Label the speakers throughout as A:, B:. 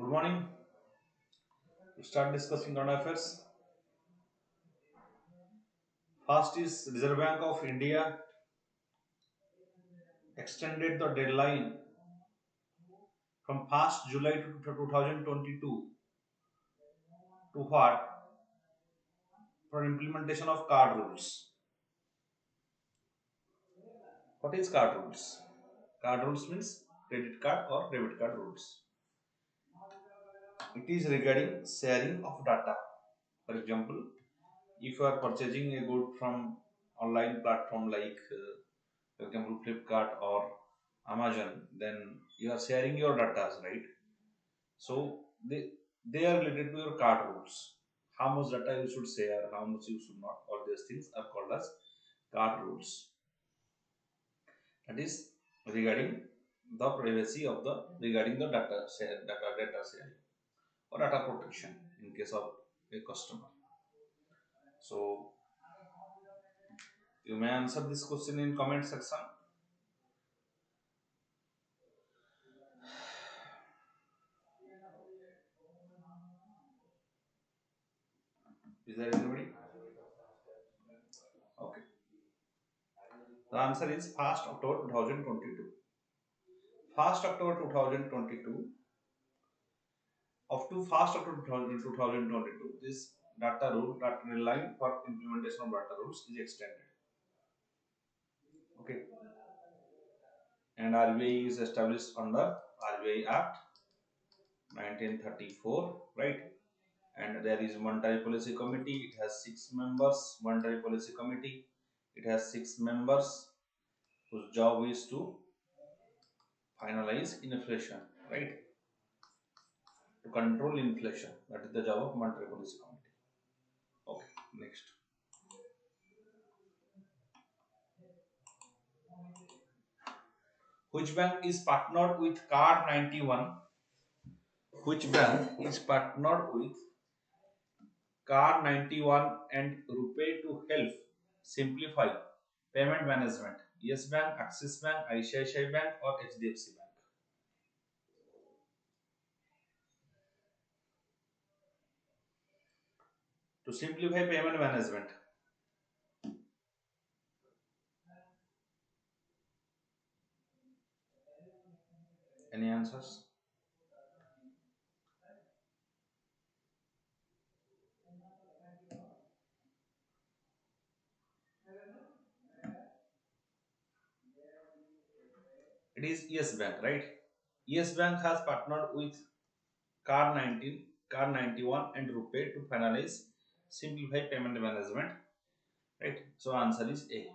A: Good morning. To start discussing current affairs, first is Reserve Bank of India extended the deadline from past July to 2022 to what? For implementation of card rules. What is card rules? Card rules means credit card or debit card rules. It is regarding sharing of data. For example, if you are purchasing a good from online platform like for example Flipkart or Amazon, then you are sharing your data, right? So they are related to your card rules. How much data you should share, how much you should not. All these things are called as card rules. That is regarding the privacy of the regarding the data sharing or data protection in case of a customer. So you may answer this question in comment section. Is there anybody? Okay. The answer is 1st October 2022. 1st October 2022 up to 1st October 2022, this data rule, data line for implementation of data rules is extended. Okay. And RBI is established under RBI Act 1934, right? And there is monetary policy committee. It has 6 members. Monetary policy committee. It has 6 members whose job is to finalize inflation, right? To control inflation. That is the job of monetary policy committee. Okay, next. Which bank is partnered with Card 91? Which bank is partnered with Card 91 and RuPay to help simplify payment management? Yes Bank, Axis Bank, ICICI Bank or HDFC Bank? To simplify payment management. Any answers? It is Yes Bank, right? Yes Bank has partnered with Car 19, Car 91 and RuPay to finalize simplify payment management, right? So answer is A.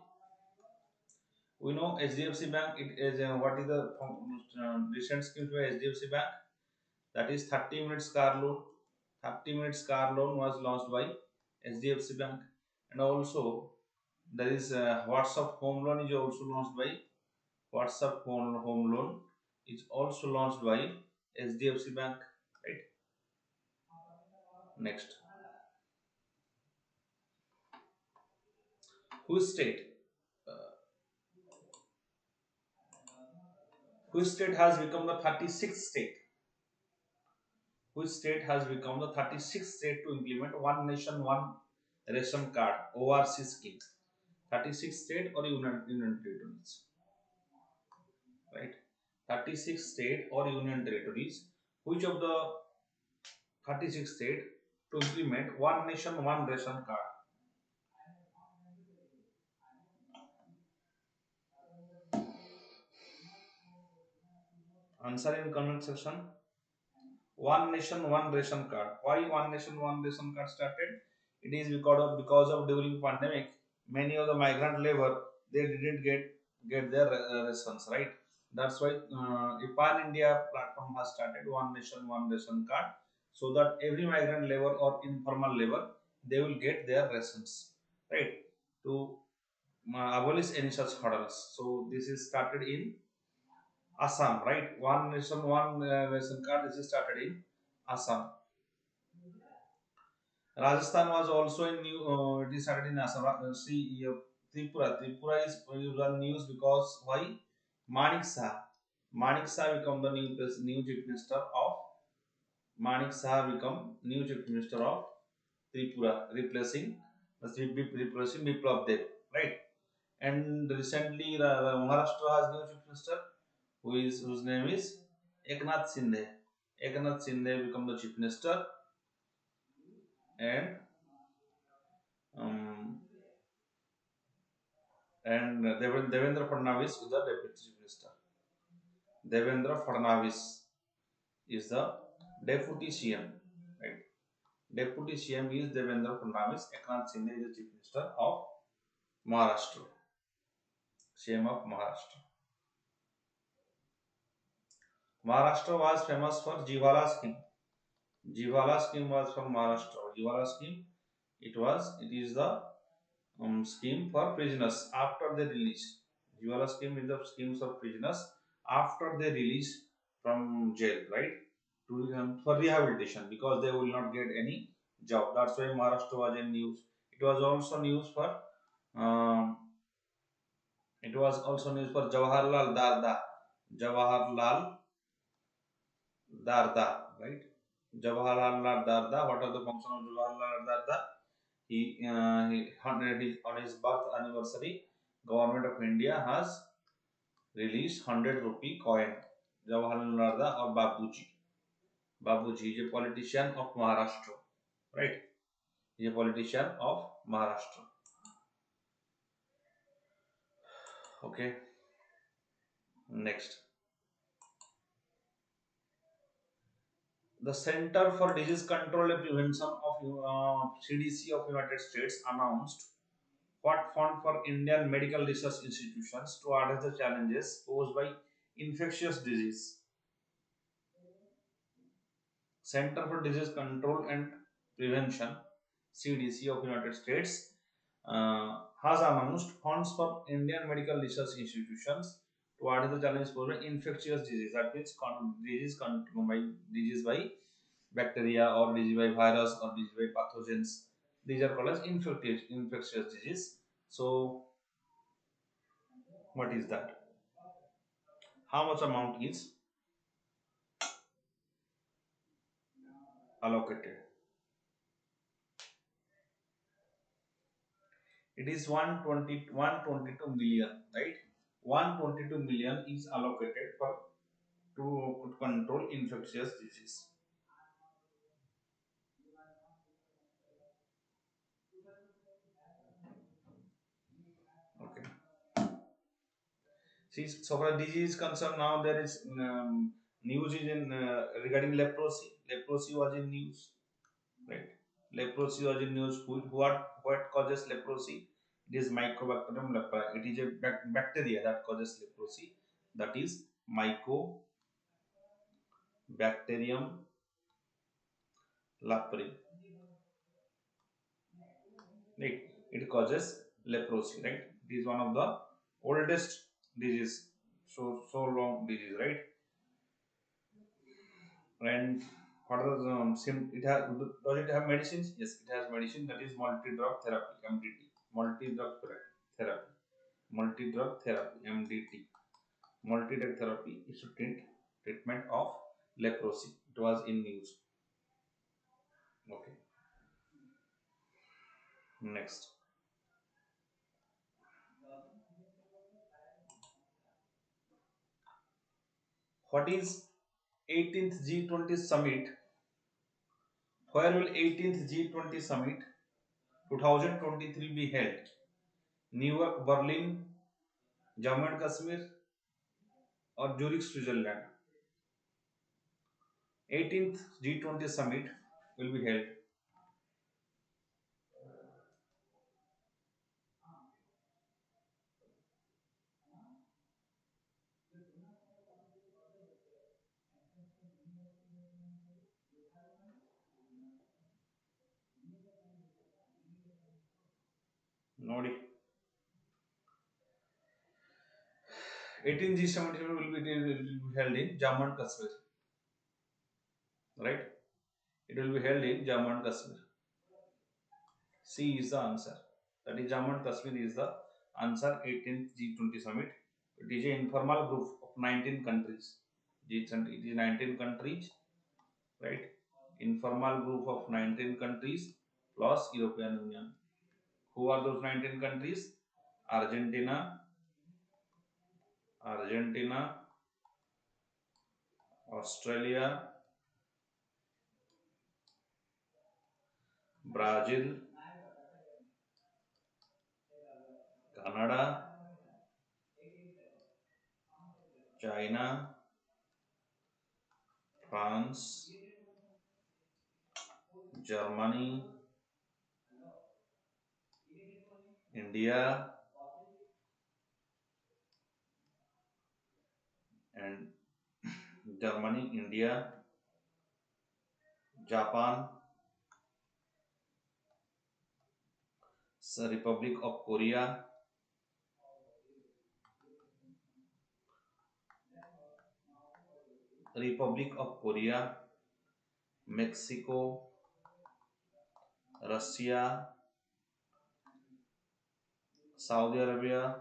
A: We know HDFC Bank, it is what is the recent scheme for HDFC Bank? That is 30 minutes car loan. 30 minutes car loan was launched by HDFC Bank, and also there is WhatsApp home loan is also launched by WhatsApp home loan is also launched by HDFC Bank, right? Next, which state? Uh, which state has become the 36th state? Which state has become the 36th state to implement One Nation One Ration Card (ORC) scheme? 36 state or union territories, right? 36 state or union territories. Which of the 36 state to implement One Nation One Ration Card? Answer in comment section. One Nation One Ration Card. Why One Nation One Ration Card started? It is because of during pandemic, many of the migrant labor they didn't get their rations, right? That's why a Pan India platform has started One Nation One Ration Card, so that every migrant labor or informal labor they will get their rations, right? To abolish any such hurdles. So this is started in Assam, right? One ration card is started in Assam. Rajasthan was also in new. It is started in Assam. See, Tripura. Tripura is on news because why? Manik Shah. Manik Shah become the new chief minister of Manik Shah become new chief minister of Tripura, replacing Biplab Dev, right? And recently, Maharashtra has new chief minister whose name is Eknath Shinde. Eknath Shinde become the chief minister, and um, Devendra Fadnavis is the deputy chief minister. Devendra Fadnavis is the deputy CM, right? Deputy CM is Devendra Fadnavis. Eknath Shinde is the chief minister of Maharashtra, CM of Maharashtra. Maharashtra was famous for Jivala scheme. Jivala scheme was from Maharashtra. Jivala scheme, it is the scheme for prisoners after they release. Jivala scheme is the schemes of prisoners after they release from jail, right? For rehabilitation because they will not get any job. That's why Maharashtra was in news. It was also news for um, Jawaharlal Darda. Jawaharlal Darda, right? Jawaharlal Darda. What are the function of Jawaharlal Darda? On his birth anniversary, Government of India has released 100 rupee coin. Jawaharlal Darda or Babuji. Babuji is a politician of Maharashtra, right? He is a politician of Maharashtra. Okay, next. The Center for Disease Control and Prevention of CDC of United States announced what fund for Indian medical research institutions to address the challenges posed by infectious disease. Center for Disease Control and Prevention (CDC) of United States has announced funds for Indian medical research institutions to address the challenges posed by infectious disease. That means disease by bacteria or disease by virus or disease by pathogens. These are called as infectious disease. So, what is that? How much amount is allocated? It is 122 million, right? 122 million is allocated for to control infectious disease. Okay. See, so far disease is concerned, now there is news is in regarding leprosy. Leprosy was in news, right? Leprosy was in news. What causes leprosy? It is Mycobacterium leprae. It is a bacteria that causes leprosy. That is Mycobacterium leprae. Right? It causes leprosy. Right? It is one of the oldest disease. So long disease. Right? And what are the does it have medicines? Yes, it has medicine. That is multi-drug therapy (MDT). Multi-drug therapy. Multi-drug therapy (MDT). Multi-drug therapy is to treatment of leprosy. It was in news. Okay. Next. What is 18th G20 Summit? Where will 18th G20 Summit 2023 be held? New York, Berlin, Jammu and Kashmir, or Zurich, Switzerland? 18th G20 Summit will be held. Nodi. 18th G20 Summit will be held in Jammu and Kashmir, right? It will be held in Jammu and Kashmir. C is the answer. That is Jammu and Kashmir is the answer. 18th G20 Summit. It is an informal group of 19 countries. G20, it is 19 countries, right? Informal group of 19 countries plus European Union. Who are those 19 countries? Argentina, Argentina, Australia, Brazil, Canada, China, France, Germany, India, and Germany, India, Japan, Republic of Korea, Republic of Korea, Mexico, Russia, Saudi Arabia,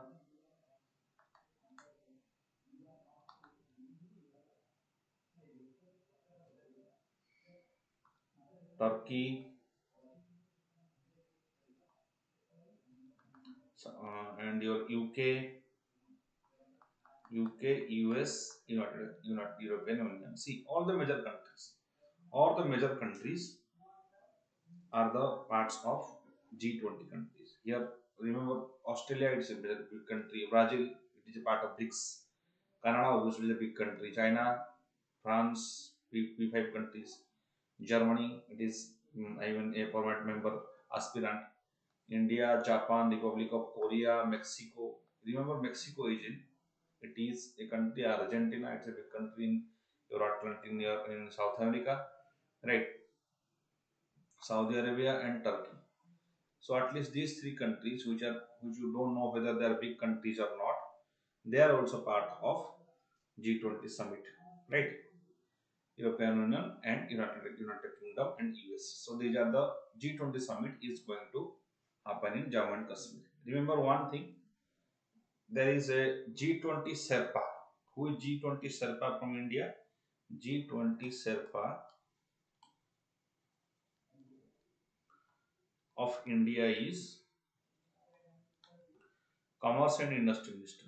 A: Turkey, and your UK, US, United European Union. See, all the major countries are the parts of G20 countries. Here, remember Australia, it's a big country. Brazil, it is a part of BRICS. Canada, obviously, is a big country. China, France, P5 countries. Germany, it is even a permanent member, aspirant. India, Japan, Republic of Korea, Mexico. Remember, Mexico is in. It is a country. Argentina, it's a big country in in South America, right? Saudi Arabia and Turkey. So at least these three countries, which you don't know whether they are big countries or not, they are also part of G20 summit, right? European Union and United Kingdom and US. So these are the G20 summit is going to happen in Jammu and Kashmir. Remember one thing, there is a G20 Sherpa. Who is G20 Sherpa from India? G20 Sherpa of India is Commerce and Industry Minister.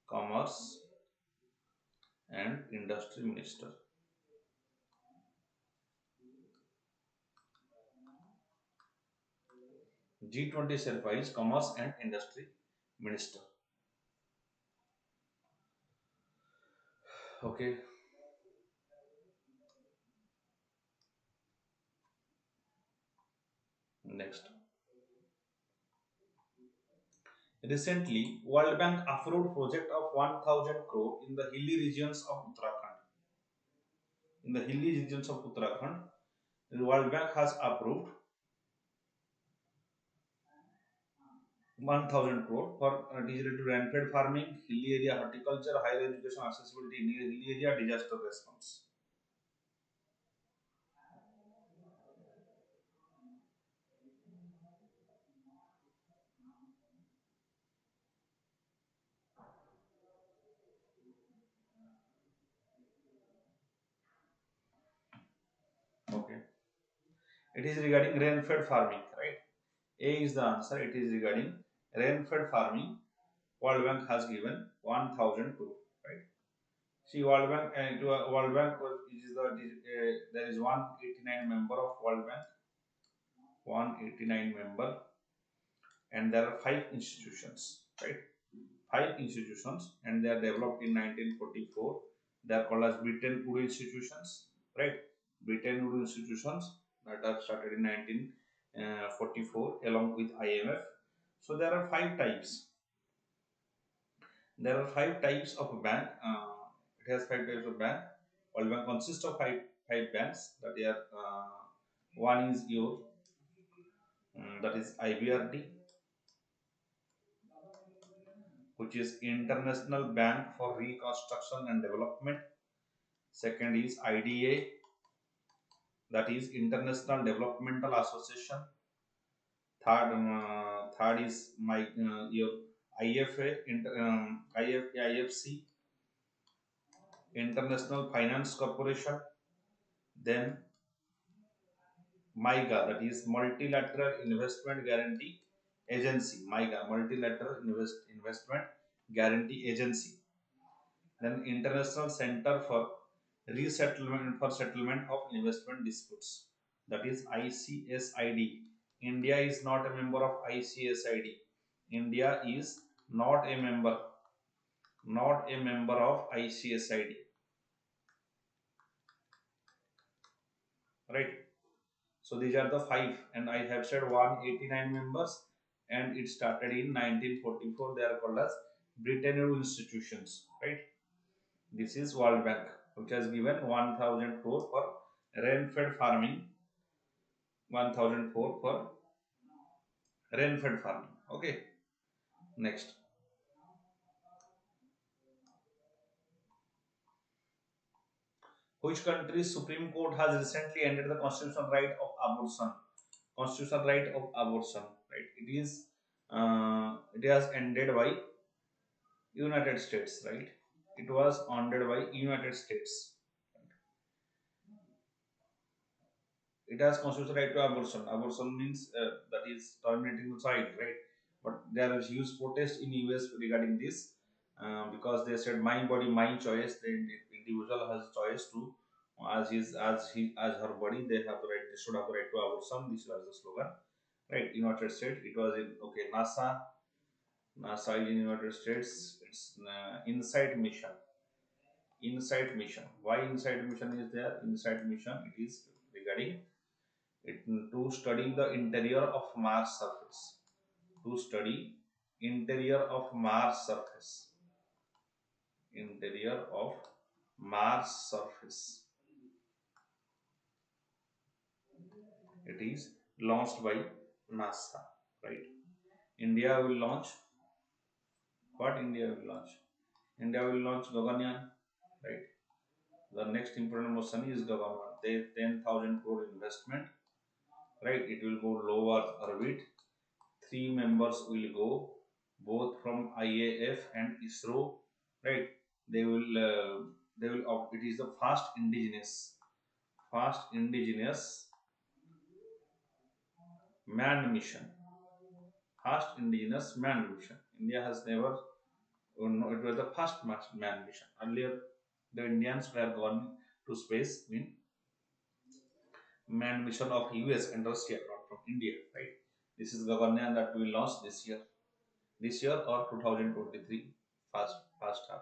A: Commerce and Industry Minister. G20 Sherpa is Commerce and Industry Minister. Okay, next. Recently, World Bank approved project of 1000 crore in the hilly regions of Uttarakhand. In the hilly regions of Uttarakhand, the World Bank has approved 1000 crore for digital rainfed farming, hilly area horticulture, higher education accessibility in hilly area, disaster response. Okay. It is regarding rain-fed farming, right? A is the answer. It is regarding rain-fed farming. World Bank has given 1000 crore, right? See, World Bank and World Bank is there is 189 member of World Bank, 189 member, and there are five institutions, right? Five institutions, and they are developed in 1944. They are called as Bretton Woods institutions, right? Bretton Woods institutions that are started in 1944 along with IMF. So there are five types. There are five types of a bank. It has five types of bank. World Bank consists of five banks. That are one is your that is IBRD. which is International Bank for Reconstruction and Development. Second is IDA, that is International Developmental Association. Third is your IFA, IFC, International Finance Corporation. Then MIGA, that is Multilateral Investment Guarantee Agency. MIGA, Multilateral Investment Guarantee Agency. Then International Center for Settlement of Investment Disputes, that is ICSID. India is not a member of ICSID. India is not a member, not a member of ICSID. Right. So these are the five, and I have said 189 members, and it started in 1944. They are called as Bretton Woods institutions. Right. This is World Bank, which has given 1000 crore for rain-fed farming. 1000 crore for rain-fed farming. Okay. Next. Which country's Supreme Court has recently ended the constitutional right of abortion? Constitutional right of abortion. Right. It has ended by United States. Right. It was ended by United States. It has constitutional right to abortion. Abortion means that is terminating the child, right? But there is huge protest in US regarding this because they said my body, my choice. The individual has choice to as her body. They have the right. They should have the right to abortion. This was the slogan, right? United States. It was in NASA. NASA is in United States. It's Insight mission. Insight mission. Why Insight mission is there? Insight mission. It is regarding it to study the interior of Mars surface. To study interior of Mars surface. Interior of Mars surface. It is launched by NASA, right? India will launch. What India will launch? India will launch Gaganyaan, right? The next important mission is Gaganyaan. They 10,000 crore investment, right? It will go low Earth orbit. 3 members will go, both from IAF and ISRO, right? They will it is the fast indigenous manned mission. Fast indigenous manned mission. India has never, no, it was the first manned mission. Earlier, the Indians were gone to space in manned mission of US and Russia, not from India, right? This is Gaganyaan that we launched this year or 2023, first half.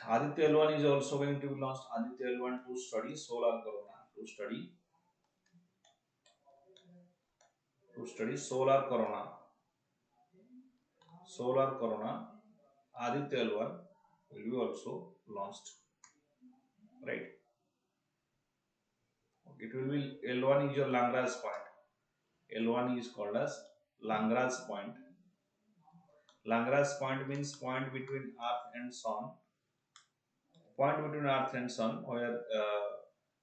A: Aditya L1 is also going to be launched. Aditya L1 to study solar corona. To study solar corona. Solar corona. Aditya L1 will be also launched. Right. It will be L1 is your Lagrange point. L1 is called as Lagrange point. Lagrange point means point between Earth and Sun. Point between Earth and Sun where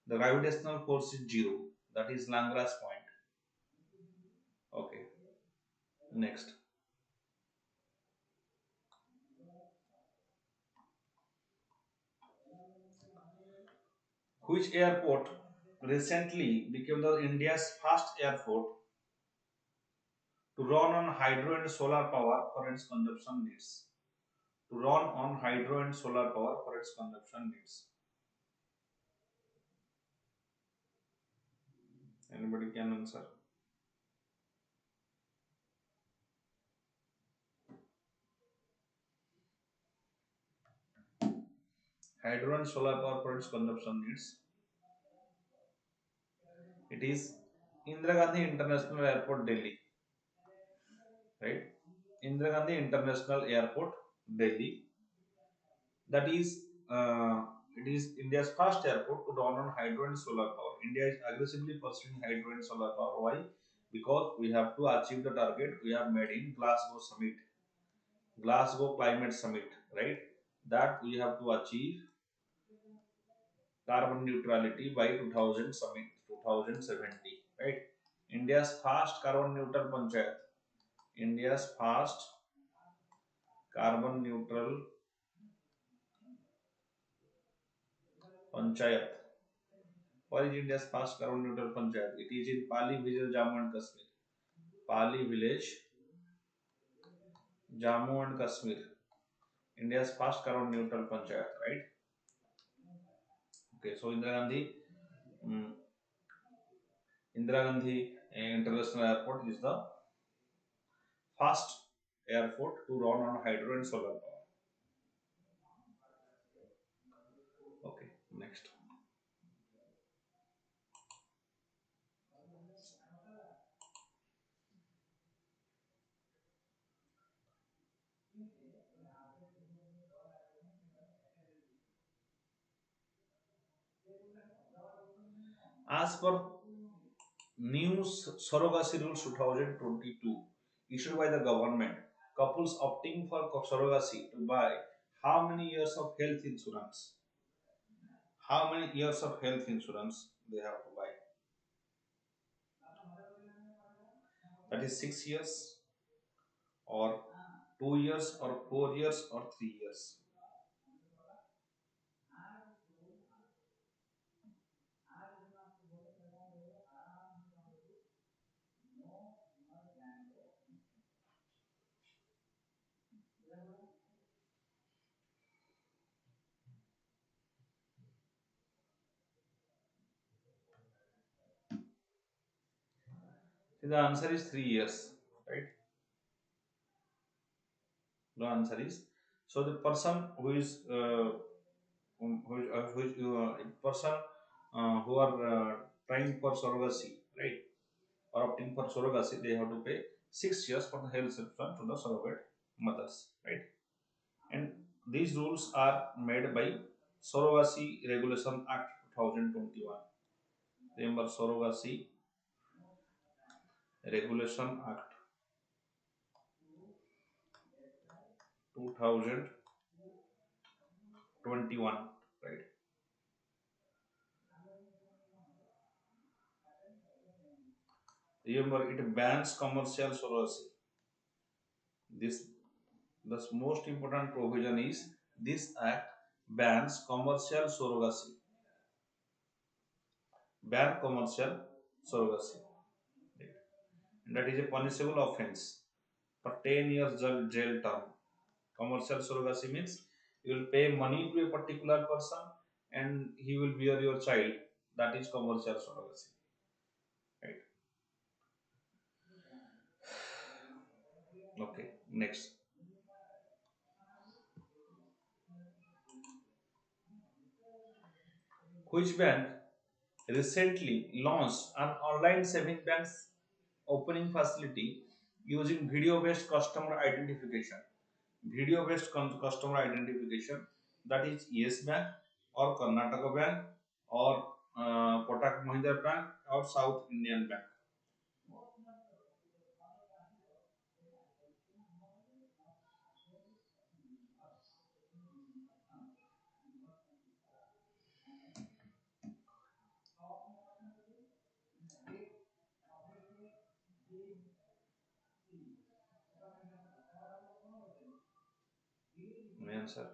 A: the gravitational force is zero. That is Lagrange point. Okay. Next. Which airport recently became the India's first airport to run on hydro and solar power for its consumption needs? To run on hydro and solar power for its consumption needs. Anybody can answer? Hydro and solar power for its consumption needs. It is Indira Gandhi International Airport, Delhi. Right? Indira Gandhi International Airport, Delhi. That is, it is India's first airport to run on hydro and solar power. India is aggressively pursuing hydro and solar power. Why? Because we have to achieve the target we have made in Glasgow Summit. Glasgow Climate Summit, right? That we have to achieve carbon neutrality by 2000 summit 2070, right? India's fast carbon neutral panchayat. India's fast carbon neutral panchayat. Where is India's fast carbon neutral panchayat? It is in Pali village, Jammu and Kashmir. Pali village, Jammu and Kashmir. India's fast carbon neutral panchayat, right? Okay, so um, Indira Gandhi International Airport is the fast airport to run on hydro and solar power. Okay, next. As per new surrogacy rules 2022 issued by the government, couples opting for surrogacy to buy how many years of health insurance? How many years of health insurance they have to buy? That is 6 years, or 2 years, or 4 years, or 3 years. See, the answer is 3 years, right? The answer is, so the person who is person who are trying for surrogacy, right, or opting for surrogacy, they have to pay 6 years for the health insurance to the surrogate mothers, right? And these rules are made by Surrogacy Regulation Act 2021. Remember Surrogacy Regulation Act 2021, right? Remember, it bans commercial surrogacy. This the most important provision is this act bans commercial surrogacy. Ban commercial surrogacy. And that is a punishable offense for 10 years jail term. Commercial surrogacy means you will pay money to a particular person and he will bear your child. That is commercial surrogacy. Right. Okay. Next. Which bank recently launched an online saving banks opening facility using video based customer identification? Video based customer identification, that is Yes Bank or Karnataka Bank or Kotak Mahindra Bank or South Indian Bank. My answer.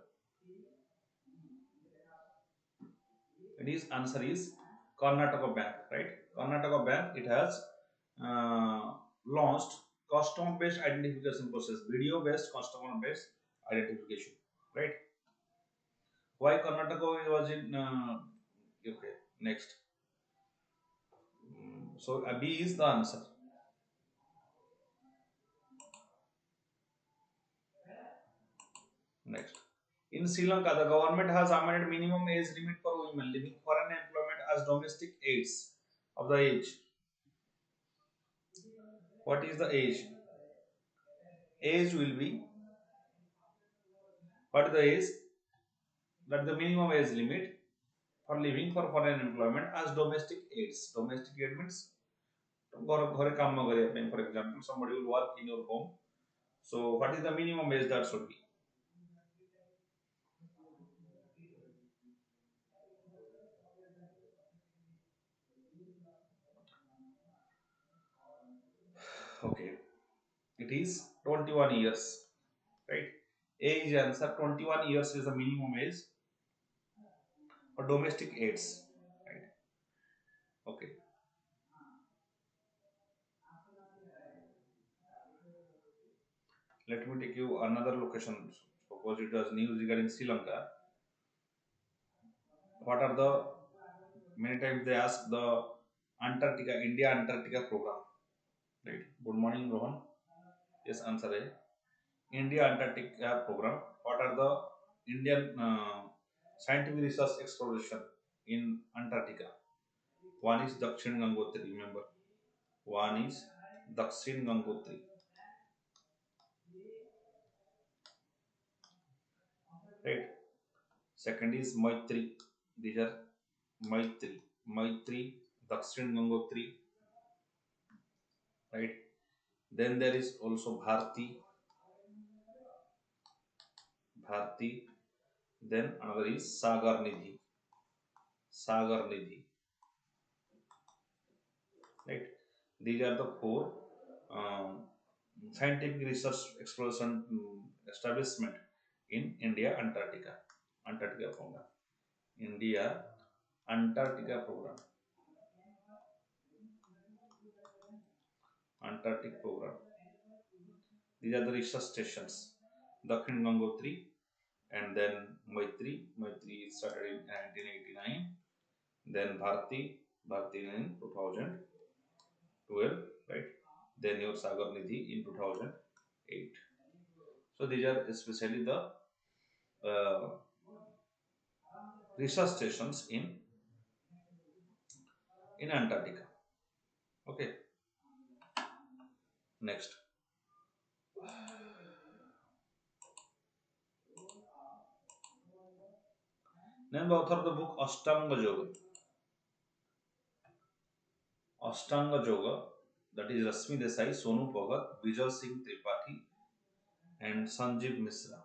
A: It is answer is Karnataka Bank, right? Karnataka Bank, it has launched customer based identification process, video based customer based identification, right? Why Karnataka was in okay? Next. So B is the answer. Next. In Sri Lanka, the government has amended minimum age limit for women living foreign employment as domestic aides of the age. What is the age? Age will be, what is the age? That the minimum age limit for living for foreign employment as domestic aids. Domestic aid means ଘରେ କାମ କରିବା ପାଇଁ, for example somebody will work in your home So what is the minimum age that should be? Okay, it is 21 years, right? Age answer 21 years is the minimum age for domestic aids, right? Okay, let me take you another location. Suppose it was news regarding Sri Lanka. What are the many times they ask the Antarctica, India Antarctica program, right? Good morning, Rohan. Yes, answer A. India Antarctica program. What are the Indian scientific research exploration in Antarctica? One is Dakshin Gangotri, remember. One is Dakshin Gangotri, right? Second is Maitri. These are Maitri, Maitri, Dakshin Gangotri, right? Then there is also Bharti, Bharti. Then another is Sagar Nidhi, Sagar Nidhi, right? These are the four um, scientific research exploration establishment in India Antarctica, Antarctica program. India Antarctica program, Antarctic program. These are the research stations. Dakhin Gangotri and then Maitri. Maitri started in 1989. Then Bharti, Bharti in 2012, right? Then your Sagar Nidhi in 2008. So these are especially the uh, research stations in Antarctica. Okay, next. Name the author of the book Ashtanga Yoga. Ashtanga Yoga, that is Rasmi Desai, Sonu Bhagat, Vijay Singh Tripathi, and Sanjeev Misra.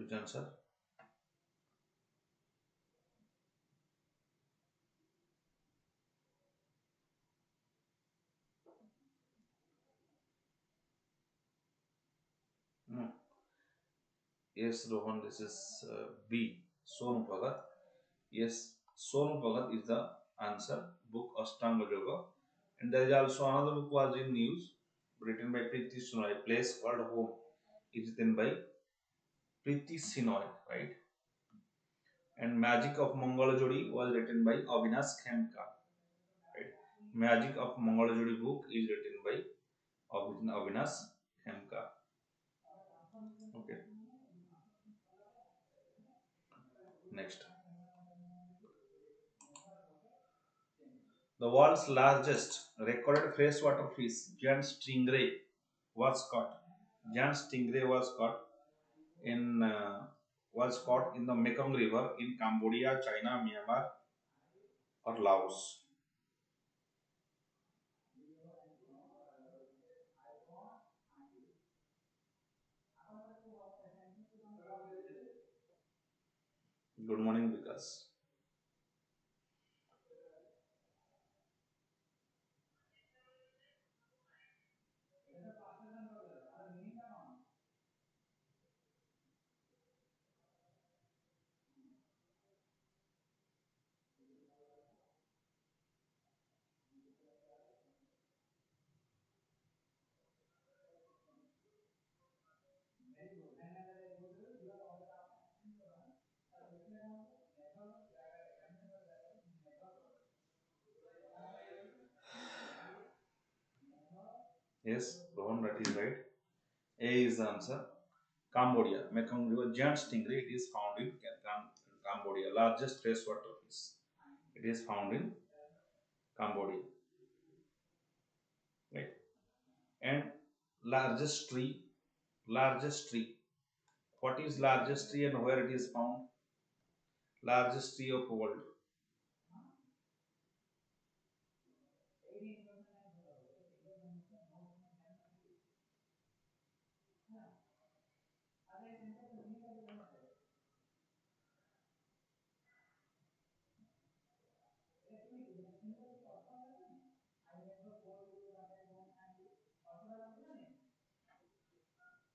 A: Which answer? No. Yes, Rohan, this is B. Sonu Bhagat. Yes, Sonu Bhagat is the answer. Book Ashtanga Yoga. And there is also another book was in news, written by Preeti Sinoy. A Place Called Home is written by Preeti Sinoy, right? And Magic of Mangalajodi was written by Avinash Khemka, right? Magic of Mangalajodi book is written by Avinash Khemka. Okay, next. The world's largest recorded freshwater fish, giant stingray, was caught. Giant stingray in was caught in the Mekong River in Cambodia, China, Myanmar, or Laos. Good morning, Vikas. Yes, Rohan, that is right. A is the answer. Cambodia, Mekong River giant stingray. It is found in Cambodia, largest freshwater fish. It is found in Cambodia, right? And largest tree, largest tree. What is largest tree and where it is found? Largest tree of world.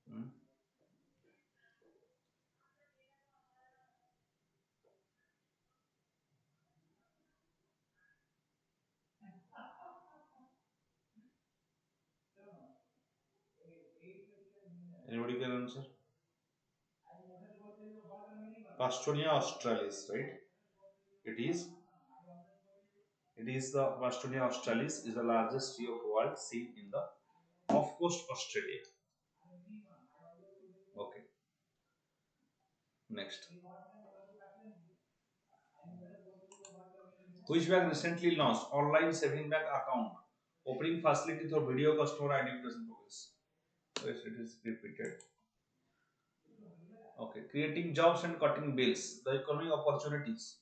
A: Hmm? Anybody can answer? Vastonia australis, right? It is. It is the Vastonia australis is the largest tree of the world seen in the off coast Australia. Okay. Next. Which bank recently launched online saving bank account opening facility through video customer identification process? Yes, it is repeated. Okay. Creating jobs and cutting bills. The economic opportunities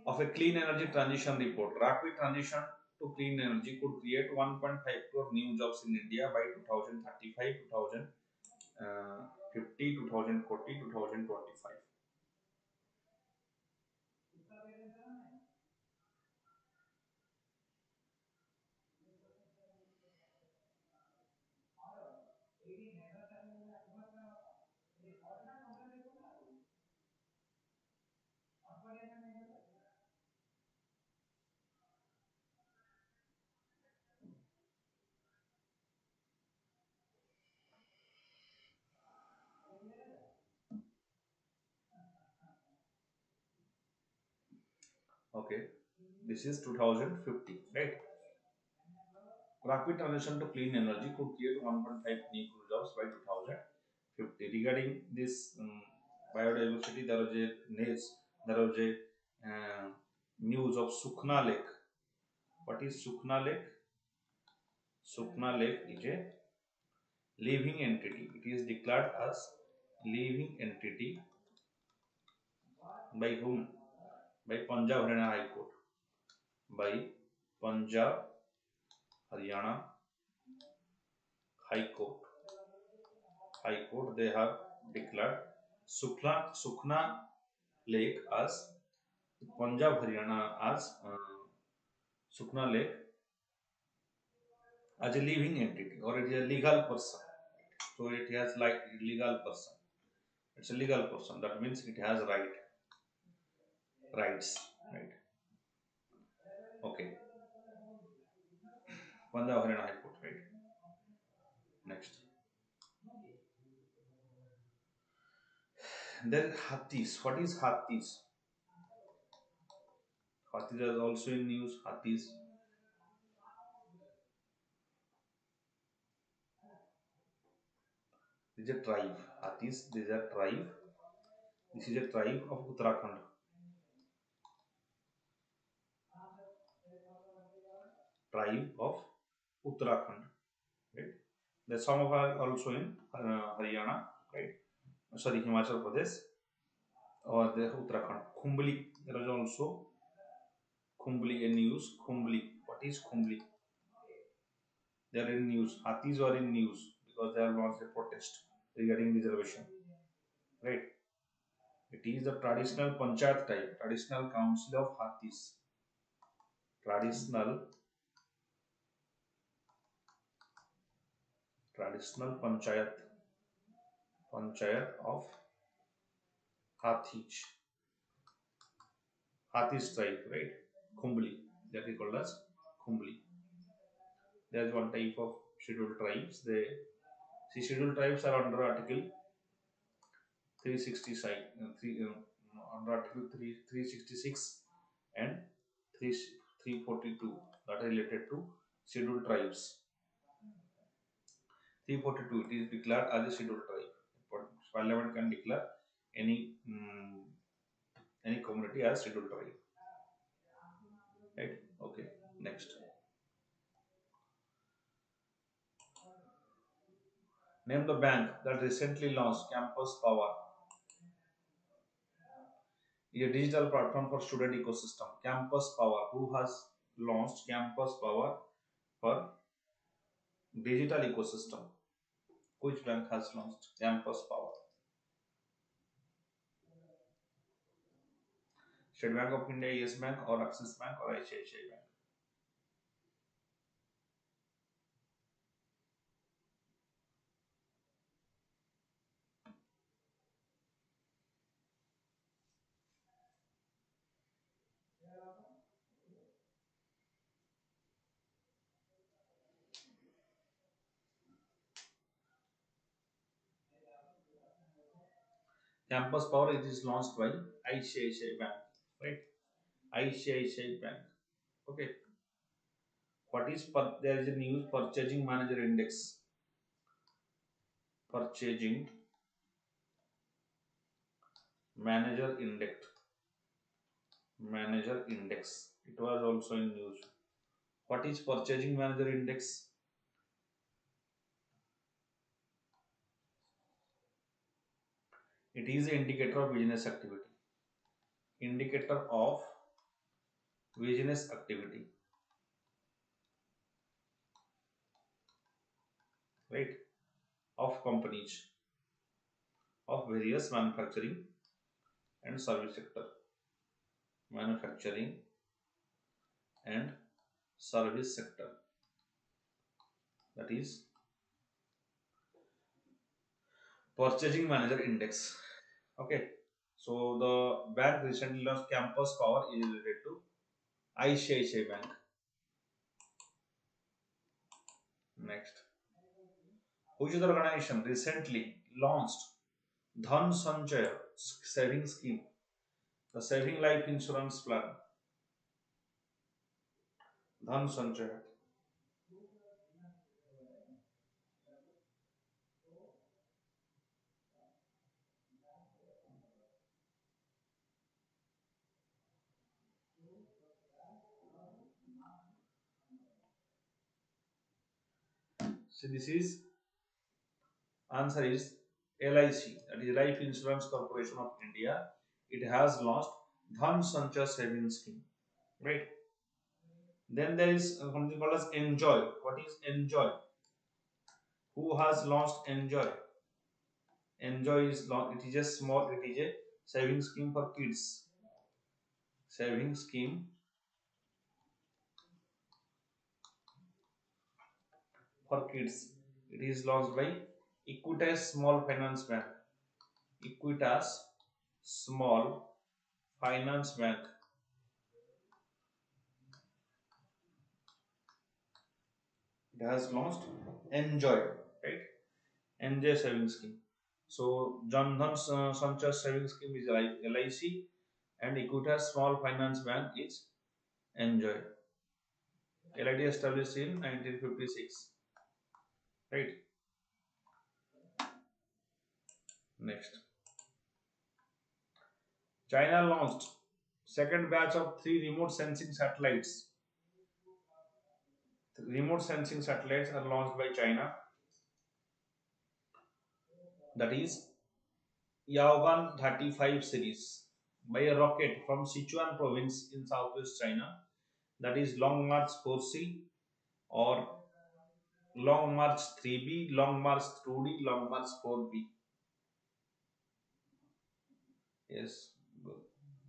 A: of a clean energy transition report. Rapid transition to clean energy could create 1.5 crore new jobs in India by 2035, 2050, 2040, 2025. Okay, this is 2050, right? Rapid transition to clean energy could create 1.5 new jobs by 2050. Regarding this biodiversity, there was a news, there was a news of Sukhna Lake. What is Sukhna Lake? Sukhna Lake is a living entity. It is declared as living entity by whom? By Punjab Haryana High Court. By Punjab Haryana High Court. High Court, they have declared Sukhna Lake as Punjab Haryana as Sukhna Lake as a living entity, or it is a legal person. So it has like legal person. It's a legal person. That means it has rights, right? Okay. Punjab Haryana High Court, right? Next. Then Hathis. What is Hathis? Hathis is also in news. Hathis is a tribe. Hathis, this is a tribe. This is a tribe of Uttarakhand. Tribe of Uttarakhand, right? The some of are also in Haryana, right? Sorry, Himachal Pradesh or the Uttarakhand. Khumbli, there is also Khumbli in news. Khumbli, what is Khumbli? They are in news. Hathis are in news because they have launched a protest regarding reservation, right? It is the traditional panchayat type, traditional council of Hathis. Traditional traditional panchayat of Hathis. Hathis tribe, right? Khumbli, that is called as Khumbli. There is one type of scheduled tribes. They see scheduled tribes are under Article under Article 366 and 342 that are related to scheduled tribes. 342 it is declared as a scheduled tribe. Parliament can declare any any community as scheduled tribe. Right? Okay. Next. Name the bank that recently launched Campus Power, a digital platform for student ecosystem. Campus Power. Who has launched Campus Power for digital ecosystem? Which bank has launched Campus Power? State Bank of India, Yes Bank, or Axis Bank, or ICICI Bank? Campus Power, it is launched by ICICI Bank, right? ICICI Bank. Okay. What is there is a news purchasing manager index. Purchasing manager index. Manager index. It was also in news. What is purchasing manager index? It is an indicator of business activity. Indicator of business activity, right? Of companies of various manufacturing and service sector. Manufacturing and service sector. That is purchasing manager index. Okay. So the bank recently launched Campus Power is related to ICICI Bank. Next. Which other organization recently launched Dhan Sanchaya saving scheme, the saving life insurance plan? Dhan Sanchaya. So this is answer is LIC, that is Life Insurance Corporation of India. It has launched Dhan Sanchaya saving scheme, right? Then there is something called as Enjoy. What is Enjoy? Who has launched Enjoy? Enjoy is it is a small, it is a saving scheme for kids. Saving scheme for kids. It is launched by Equitas Small Finance Bank. Equitas Small Finance Bank. It has launched Enjoy, right? Enjoy saving scheme. So Jan Dhan Sanchaya saving scheme is LIC, and Equitas Small Finance Bank is Enjoy. LID established in 1956. Right. Next. China launched second batch of three remote sensing satellites. Remote sensing satellites are launched by China. That is Yaogan 35 series by a rocket from Sichuan province in southwest China. That is Long March 4C or Long March 3B, Long March 2D, Long March 4B. Yes. Good,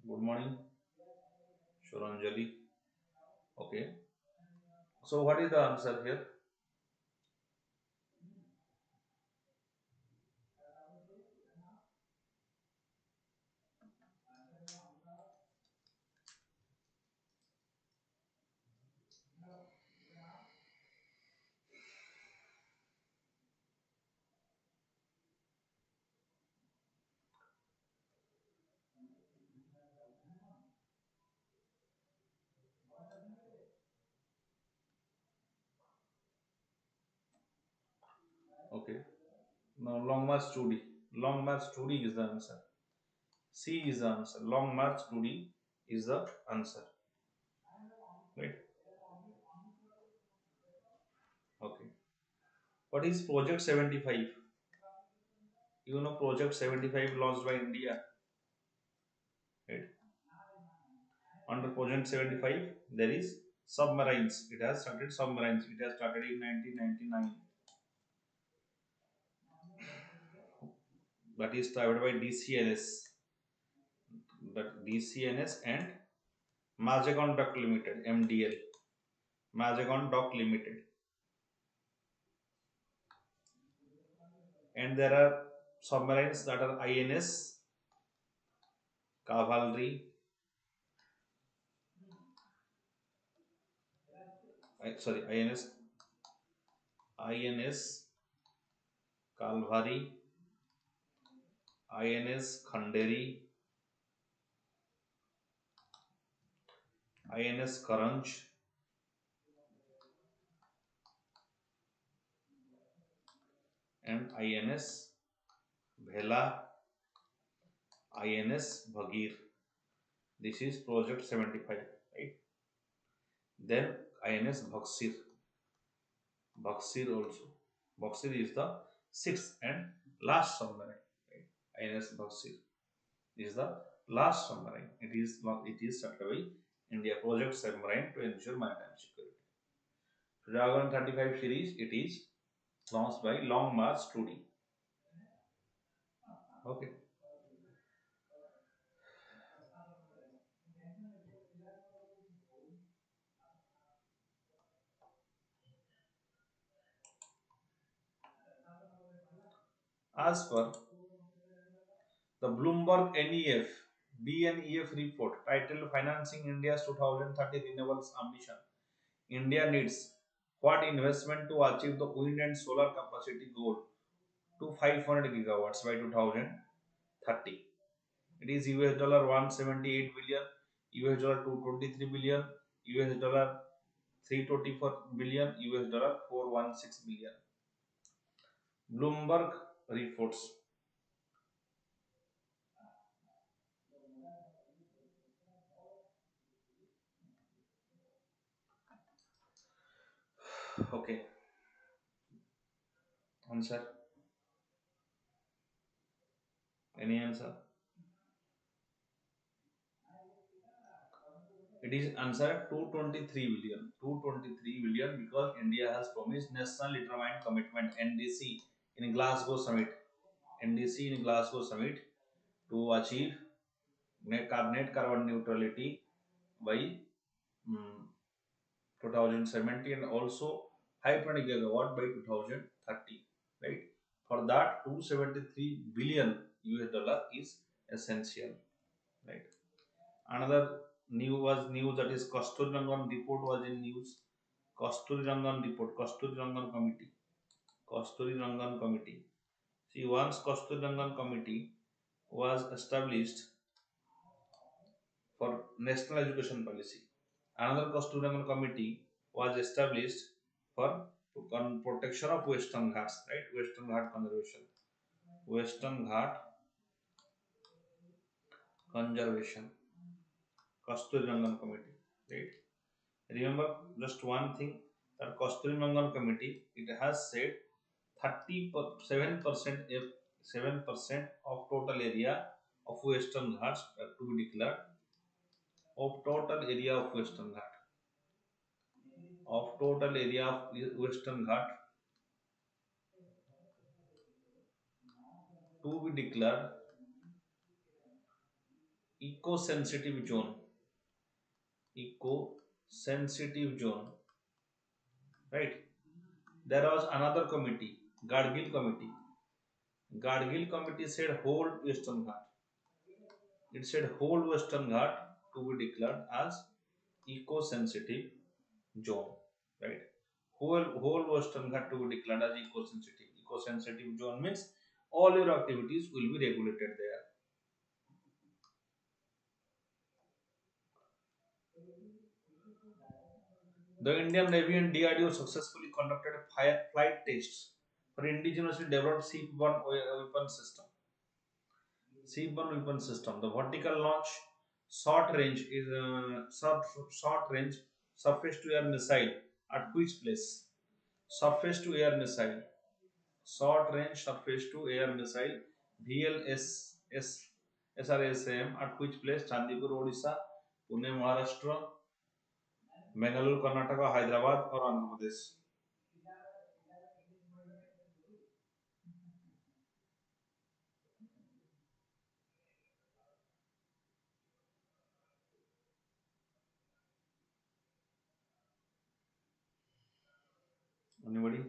A: good morning, Shuranjali. Okay. So what is the answer here? Okay. Now Long March 2D. Long March 2D is the answer. C is the answer. Long March 2D is the answer. Right? Okay. What is Project 75? You know Project 75 launched by India, right? Under Project 75, there is submarines. It has started submarines. It has started in 1999. That is started by DCNS. That DCNS and Mazagon Dock Limited, MDL. Mazagon Dock Limited. And there are submarines that are INS, Cavalry, sorry, INS Calvary, INS Khanderi, INS Karanj, and INS Bhela, INS Bhagir. This is Project 75, right? Then INS Bhaksir, Bhaksir also. Bhaksir is the sixth and last submarine, right? INS Bhaksir is the last submarine. It is started by India Project Submarine to ensure maritime security. Dragon 35 series, it is launched by Long March 2D. Okay. As per the Bloomberg BNEF report titled Financing India's 2030 Renewables Ambition, India needs what investment to achieve the wind and solar capacity goal to 500 gigawatts by 2030. It is US dollar 178 billion, US dollar 223 billion, US dollar 324 billion, US dollar 416 billion. Bloomberg reports. Okay, answer. Any answer? It is answer 223 billion. 223 billion because India has promised National Determined Commitment (NDC) in Glasgow Summit. NDC in Glasgow Summit to achieve net carbon neutrality by 2070 and also 520 gigawatt by 2030. Right? For that, 273 billion US dollar is essential. Right? Another news that is Kasturi Rangan report was in news. Kasturi Rangan report, Kasturi Rangan committee, Kasturi Rangan committee. See, once Kasturi Rangan committee was established for national education policy. Another Kasturi Rangan committee was established for protection of Western Ghats, right? Western Ghat conservation, Western Ghat conservation, Kasturi Rangan committee, right? Remember just one thing that Kasturi Rangan committee it has said 37% 7% of total area of Western Ghats to be declared of total area of Western Ghat to be declared eco-sensitive zone. Eco-sensitive zone, right? There was another committee, Gadgil committee. Gadgil committee said whole Western Ghat. It said whole Western Ghat to be declared as eco-sensitive zone, right? Whole Western Ghat to be declared as eco-sensitive. Eco-sensitive zone means all your activities will be regulated there. The Indian Navy and DRDO successfully conducted flight tests for indigenously developed seaborne weapon system. Seaborne weapon system. The vertical launch short range is short range surface to air missile at which place? Surface to air missile. Short range surface to air missile VLS SRSAM at which place? Chandipur, Odisha, Pune, Maharashtra, Bangalore, Karnataka, Hyderabad, or Andhra Pradesh. Anybody?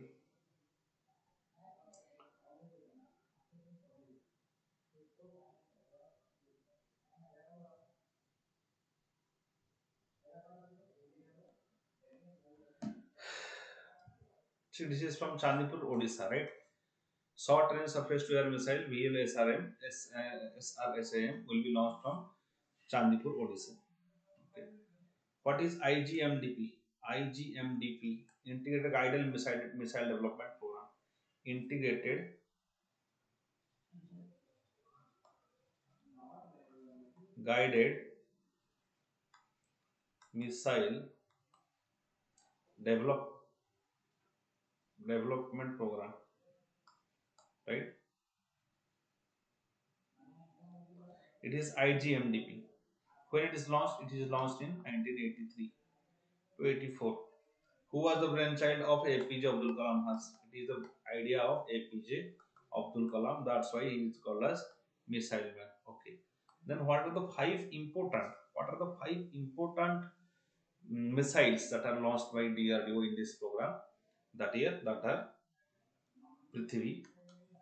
A: See, this is from Chandipur, Odisha, right? Short range surface to air missile VLSRM SRSAM will be launched from Chandipur, Odisha. Okay. What is IGMDP? IGMDP, Integrated Guided Missile Development Program. Integrated Guided Missile Develop Development Program, right? It is IGMDP. When it is launched? It is launched in 1983 to 84. Who was the brainchild of APJ Abdul Kalam has? It is the idea of APJ Abdul Kalam. That's why he is called as missile man. Okay. Then what are the five important? What are the five important missiles that are launched by DRDO in this program? That year, that are Prithvi.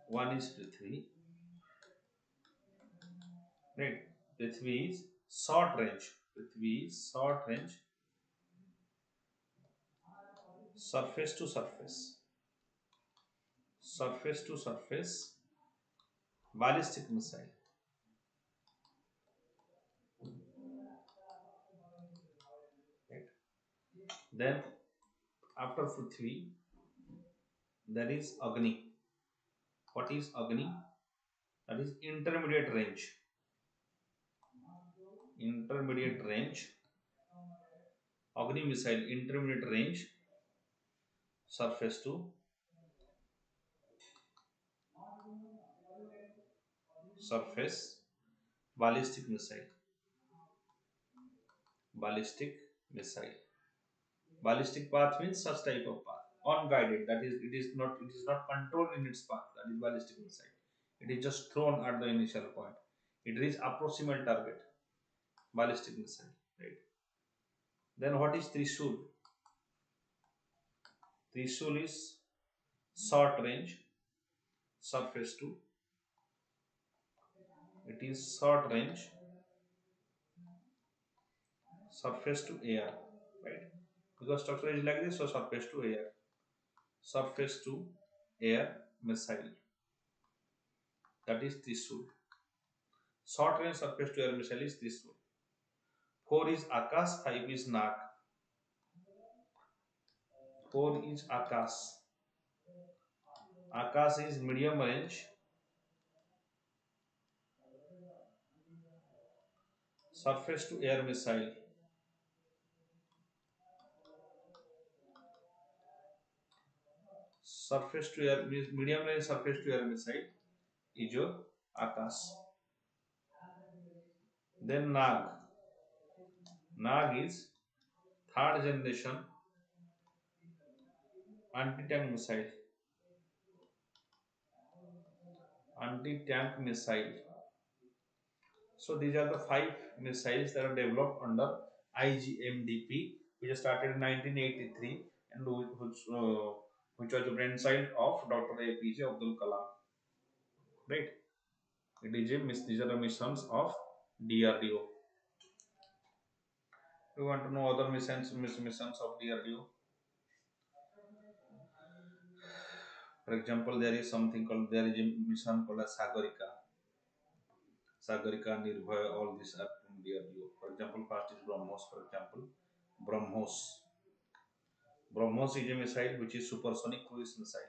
A: One is Prithvi, right? Prithvi is short range. Prithvi is short range, surface to surface, surface to surface, ballistic missile. Right? Then after Prithvi, there is Agni. What is Agni? That is intermediate range. Intermediate range. Agni missile, intermediate range, surface to surface, ballistic missile. Ballistic missile. Ballistic path means such type of path. Unguided, that is, it is not controlled in its path. That is ballistic missile. It is just thrown at the initial point. It reaches approximate target. Ballistic missile. Right. Then what is Trishul? Trishul is short range, surface to. It is short range, surface to air. Right. Because structure is like this, so surface to air. Surface to air missile. That is Trishul. Short range surface to air missile is Trishul. 4 is Akash, 5 is Nag. 4 is Akash. Akash is medium range, surface to air missile. Surface to air, medium range surface to air missile is your Akash. Then Nag. Nag is third generation anti-tank missile. Anti-tank missile. So these are the five missiles that are developed under IGMDP, which started in 1983 and which was the brainchild of Dr. APJ Abdul Kalam. Right? These are the missions of DRDO. We want to know other missions of DRDO. For example, there is a mission called as Sagarika. Sagarika, Nirbhaya, all these are from DRDO. For example, first is BrahMos. For example, BrahMos. BrahMos is a missile which is supersonic cruise missile.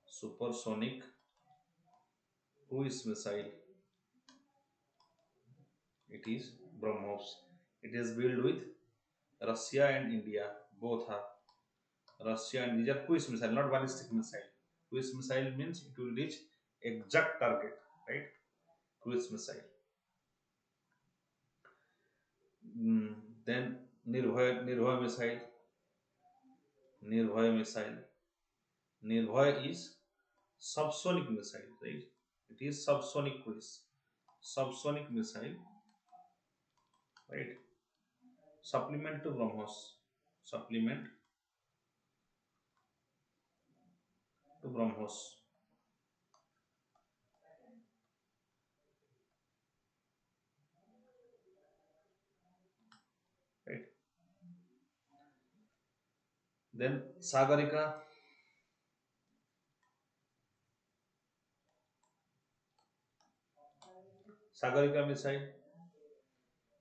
A: Supersonic cruise missile. It is BrahMos. It is built with Russia and India. Both are Russia and these are cruise missile, not ballistic missile. Cruise missile means it will reach exact target, right? Cruise missile. Mm, then Nirbhay missile. Nirbhay missile. Nirbhay is subsonic missile, right? It is subsonic cruise. Subsonic missile, right? Supplement to BrahMos. Supplement to BrahMos, right? Then Sagarika. Sagarika missile.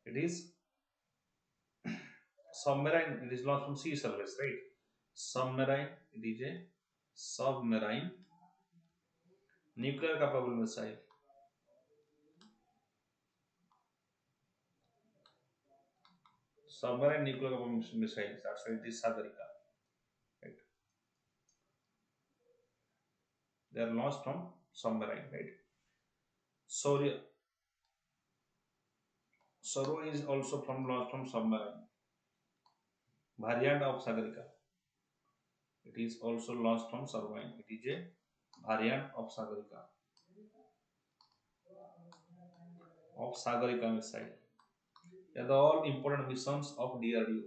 A: It is submarine. It is launched from sea surface, right? Submarine. It is a submarine nuclear capable missile. Submarine nuclear capable missiles. That's why it is Sagarika, right? They are launched from submarine, right? Sorry, Soro is also from launched from submarine. Variant of Sagarika. It is also launched from submarine. It is a variant of Sagarika missile. They are the all important missions of DRDO.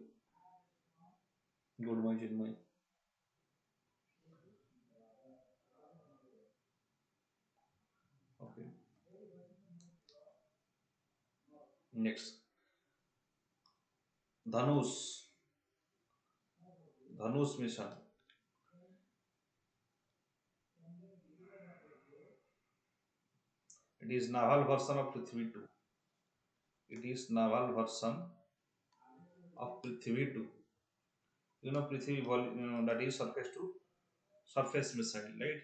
A: Good morning, Chinmay. Okay. Next, Dhanush. Dhanush mission. It is naval version of Prithvi 2. It is naval version of Prithvi 2. You know Prithvi that is surface to surface missile, right?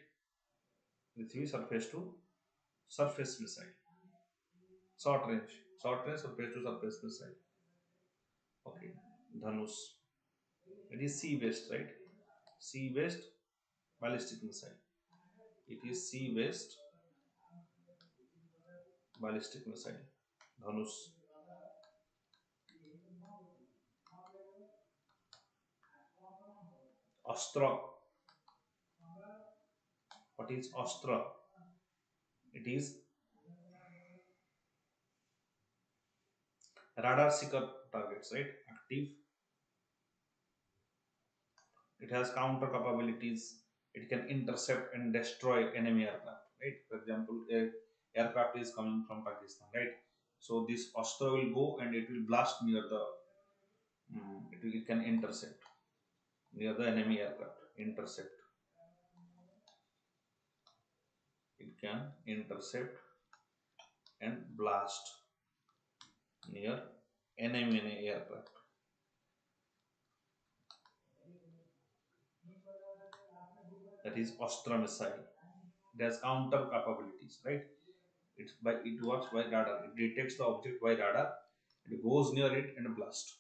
A: Prithvi surface to surface missile. Short range surface to surface missile. Okay, Dhanush. It is sea based, right? Sea based ballistic missile. It is sea based ballistic missile. Dhanush. Astra. What is Astra? It is radar seeker targets, right? Active. It has counter capabilities. It can intercept and destroy enemy aircraft, right? For example, a aircraft is coming from Pakistan, right? So this Astra will go and it will blast near the. It can intercept near the enemy aircraft. Intercept. It can intercept and blast near enemy aircraft. That is Astra missile. It has counter capabilities, right? It works by radar. It detects the object by radar. It goes near it and blast.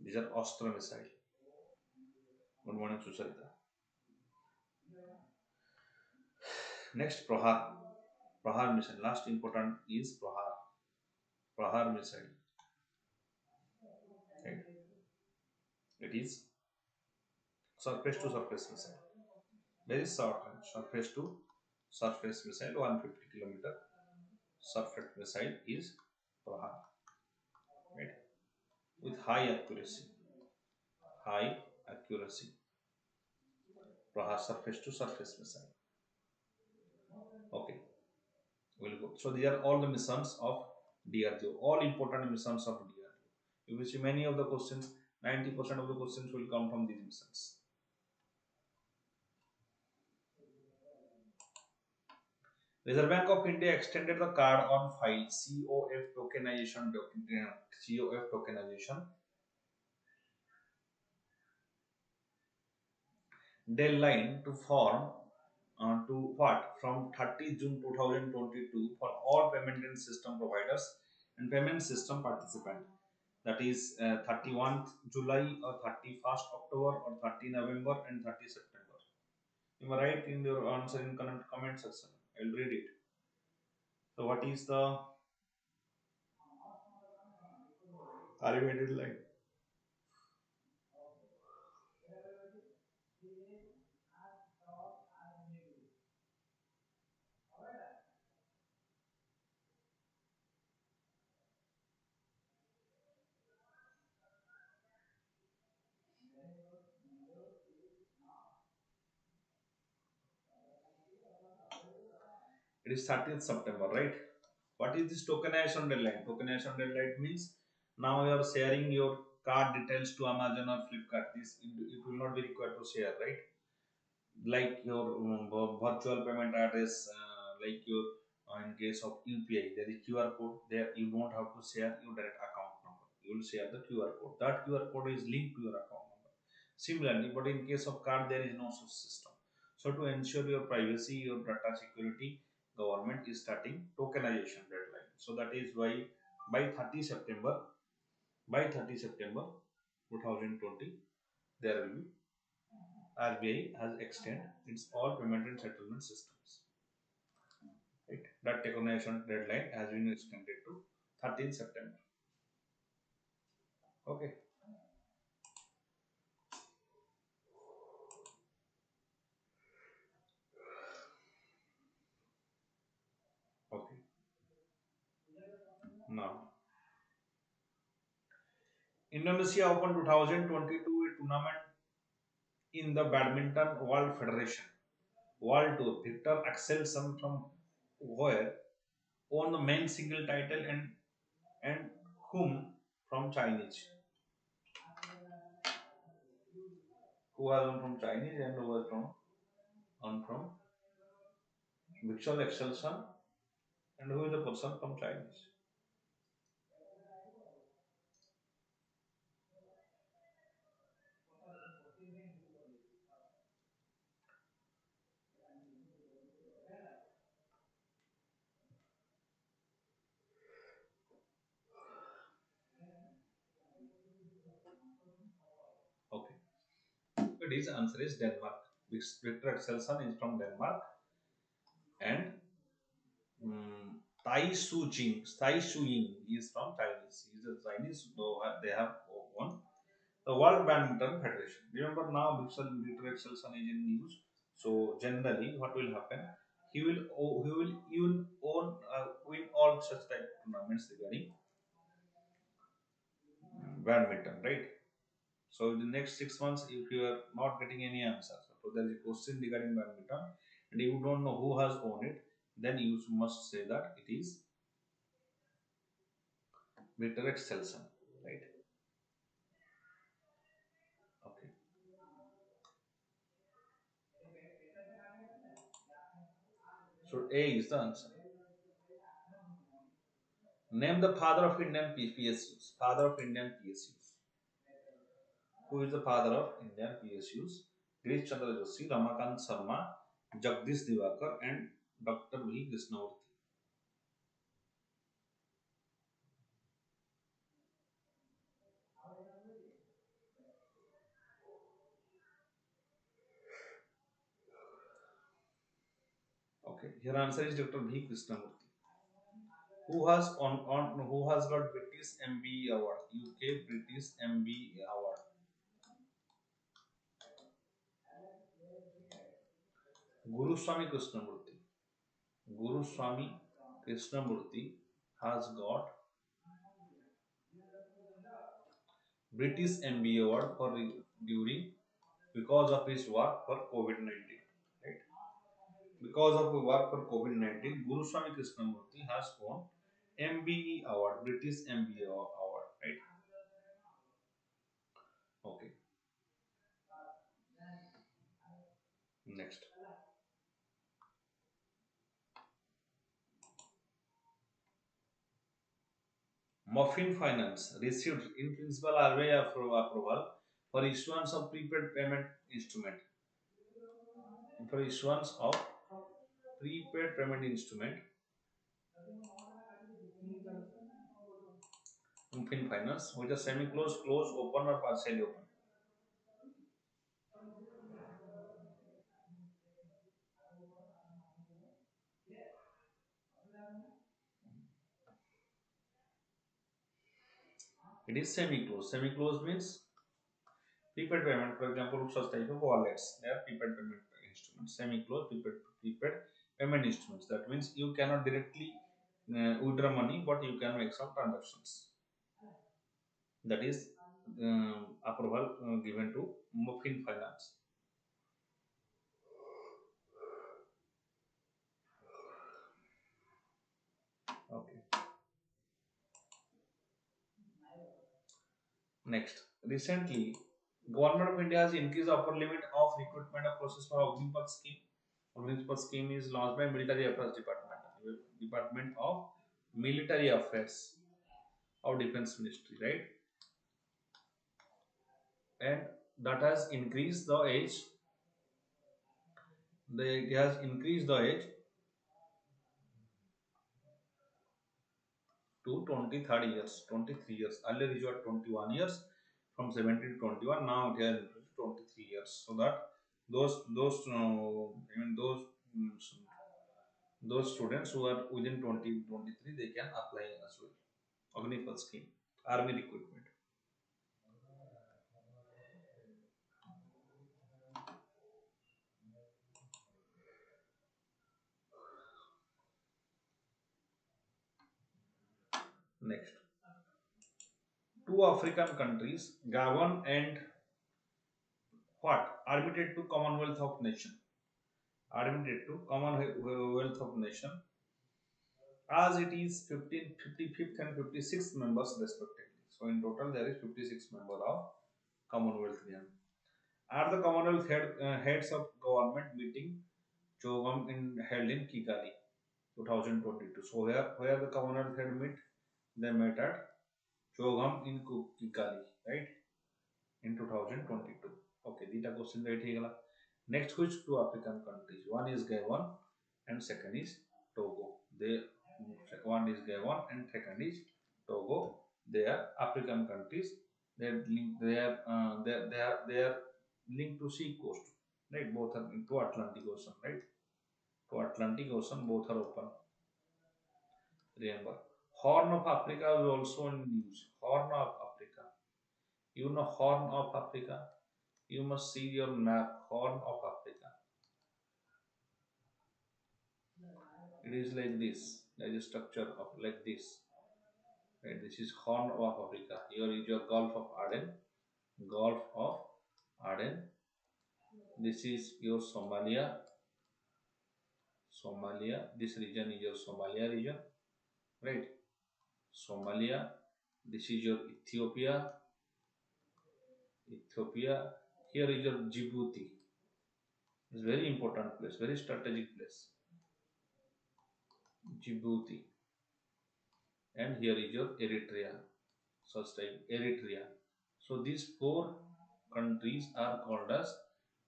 A: These are Astra missile. Good morning, Susarita. Next, Prahar. Prahar missile. Last important is Prahar. Prahar missile. Right? It is surface to surface missile. Very short range. Surface to surface missile. 150 kilometer. Surface missile is Prahar. Right? With high accuracy. High accuracy. Prahar surface to surface missile. Okay, we'll go. So these are all the missions of DRDO. All important missions of DRDO. You will see many of the questions. 90% of the questions will come from these missions. Reserve Bank of India extended the card on file COF tokenization COF tokenization deadline to form to what from 30 June 2022 for all payment and system providers and payment system participant. That is 31st July or 31st October or 30 November and 30 September. You may write in your answer in comment section. I'll read it. So what is the RBI deadline? It is 30th September, right? What is this tokenization deadline? Tokenization deadline means now you are sharing your card details to Amazon or Flipkart. This it will not be required to share, right? Like your virtual payment address, like your in case of UPI, there is QR code. There you don't have to share your direct account number. You will share the QR code. That QR code is linked to your account number. Similarly, but in case of card, there is no such system. So to ensure your privacy, your data security, government is starting tokenization deadline. So that is why by 30 September, by 30 September 2020, there will be RBI has extended its all payment and settlement systems. Right? That tokenization deadline has been extended to 13 September. Okay. Okay. Now, Indonesia Open 2022 a tournament in the Badminton World Federation World Tour. Victor Axelsen from where won the men's single title and whom from Chinese. Who was on from Chinese and who was from on from Victor Axelsen and who is the person from Chinese. Okay. But his answer is Denmark. Victor Axelsen is from Denmark and Tai Su Ying is from Chinese. He is a Chinese, though they have won the World Badminton Federation. Remember now, Victor Axelsen is in news. So generally, what will happen? He will win all such type of tournaments regarding badminton, right? So in the next 6 months, if you are not getting any answers, so there is a question regarding badminton, and you don't know who has won it, then you must say that it is Victor Axelsen, right? Okay. So A is the answer. Name the father of Indian PSUs. Father of Indian PSUs. Who is the father of Indian PSUs? Girish Chandra Joshi, Ramakant Sharma, Jagdish Divakar, and Dr. V. Krishnamurthy. Okay, your answer is Dr. V. Krishnamurthy. Who has got British MBE award? UK British MBE award. Guruswamy Krishnamurthy. Guruswamy Krishnamurthy has got British MBE award for during because of his work for COVID-19. Right? Because of his work for COVID-19, Guruswamy Krishnamurthy has won MBE award, British MBE award. Right? Okay. Next. Muffin Finance received in principle RBI approval for issuance of prepaid payment instrument. For issuance of prepaid payment instrument, Muffin Finance, which is semi-closed, closed, open, or partially open. It is semi-closed. Semi-closed means prepaid payment. For example, such type of wallets. They are prepaid payment instruments. Semi-closed prepaid payment instruments. That means you cannot directly withdraw money, but you can make some transactions. That is approval given to Muffin Finance. Okay. Next, recently, Government of India has increased the upper limit of recruitment of process for Agnipath scheme. Agnipath scheme is launched by Military Affairs Department, Department of Military Affairs of Defense Ministry, right? And that has increased the age. It has increased the age to 23rd years, 23 years. Earlier it was 21 years, from 17 to 21. Now it has increased to 23 years. So that those I mean those students who are within 20 23, they can apply as well. Agnipath scheme, army recruitment. Next, two African countries, Gabon and what? Admitted to Commonwealth of Nation. Admitted to Commonwealth of Nation, as it is 15, 55th and 56th members respectively. So in total there is 56 members of Commonwealth region. At the Commonwealth heads of government meeting Chogam held in Kigali 2022. So where the Commonwealth head meet, they met at Chogam in Kigali, right, in 2022. Okay, these question right here. Next, which two African countries? One is Gabon and second is Togo. They one is Gabon and second is Togo. They are African countries. They are linked. They are linked to sea coast. Right, both are into Atlantic Ocean. Right, to Atlantic Ocean, both are open. Remember, Horn of Africa is also in news. Horn of Africa. You know Horn of Africa. You must see your map. Horn of Africa. It is like this. There is a structure of like this. Right? This is Horn of Africa. Here is your Gulf of Aden. Gulf of Aden. This is your Somalia. Somalia. This region is your Somalia region. Right? Somalia. This is your Ethiopia. Ethiopia. Here is your Djibouti. It's very important place, very strategic place. Djibouti. And here is your Eritrea. Such type Eritrea. So these four countries are called as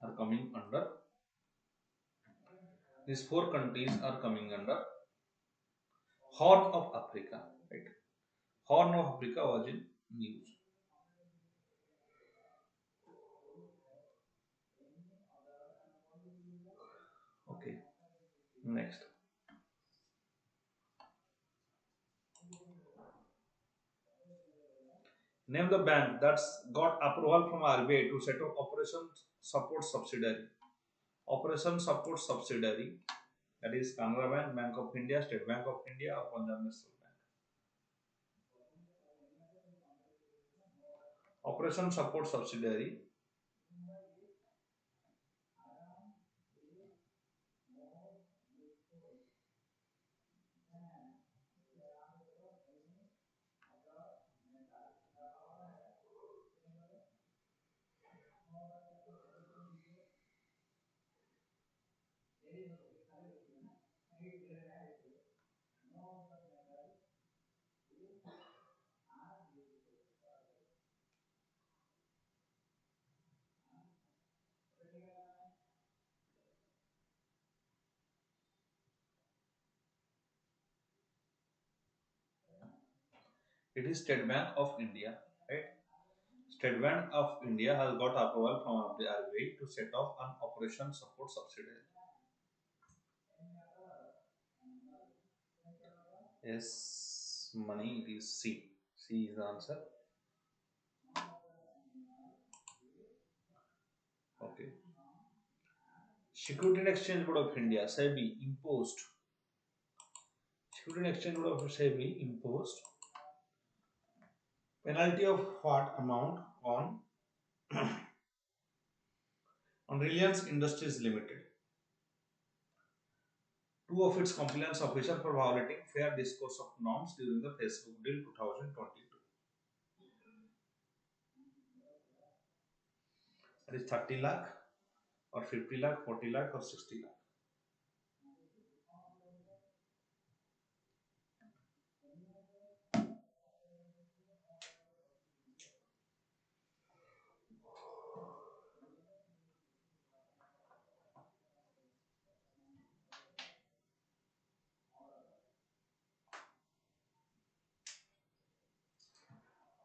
A: are coming under these four countries are coming under Horn of Africa, right? Horn of Africa was in news. Okay, next. Name the bank that's got approval from RBI to set up Operation Support Subsidiary. Operation Support Subsidiary, that is Canara Bank, Bank of India, State Bank of India, or Punjab National Bank. Operation Support Subsidiary. It is State Bank of India, right? State Bank of India has got approval from the RBI to set off an Operation Support Subsidiary. Yes, money, it is C. C is the answer. Okay. Security and Exchange Board of India (SEBI) imposed Security and Exchange Board of SEBI imposed penalty of what amount on Reliance Industries Limited, two of its compliance officers for violating fair discourse of norms during the Facebook deal 2022. That is 30 lakh or 50 lakh, 40 lakh or 60 lakh.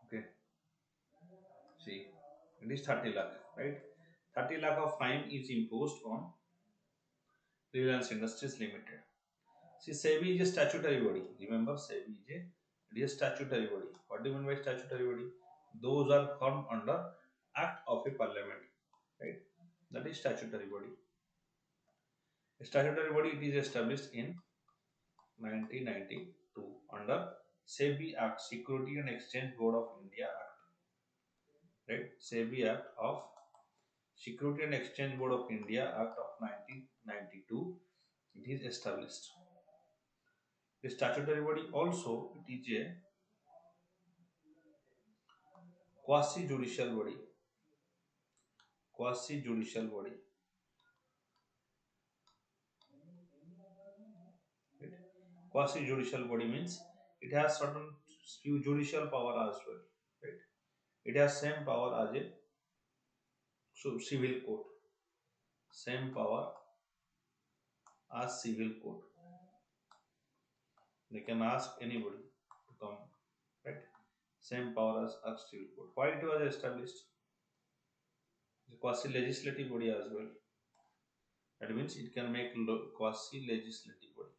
A: Okay. See, it is 30 lakh, right? 30 lakh of fine is imposed on Reliance Industries Limited. See, SEBI is a statutory body. Remember, SEBI is a statutory body. What do you mean by statutory body? Those are formed under Act of a Parliament, right? That is statutory body. A statutory body, it is established in 1992 under SEBI Act, Security and Exchange Board of India Act, right? SEBI Act of Security and Exchange Board of India Act of 1992. It is established. The statutory body also, it is a quasi judicial body. Quasi judicial body, right? Quasi judicial body means it has certain few judicial power as well, right? It has same power as a civil court, same power as civil court. They can ask anybody to come, right? Same power as civil court. Why it was established? The quasi legislative body as well. That means it can make quasi legislative body.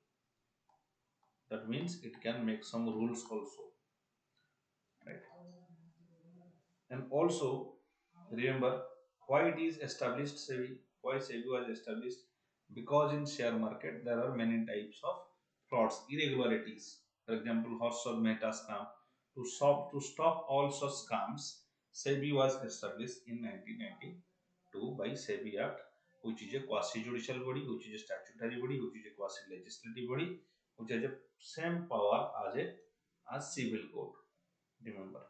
A: That means it can make some rules also, right? And also remember why it is established SEBI, why SEBI was established, because in share market there are many types of frauds, irregularities. For example, horse or meta scam. To stop all such scams, SEBI was established in 1992 by SEBI Act, which is a quasi-judicial body, which is a statutory body, which is a quasi-legislative body, which has the same power as civil court. Remember.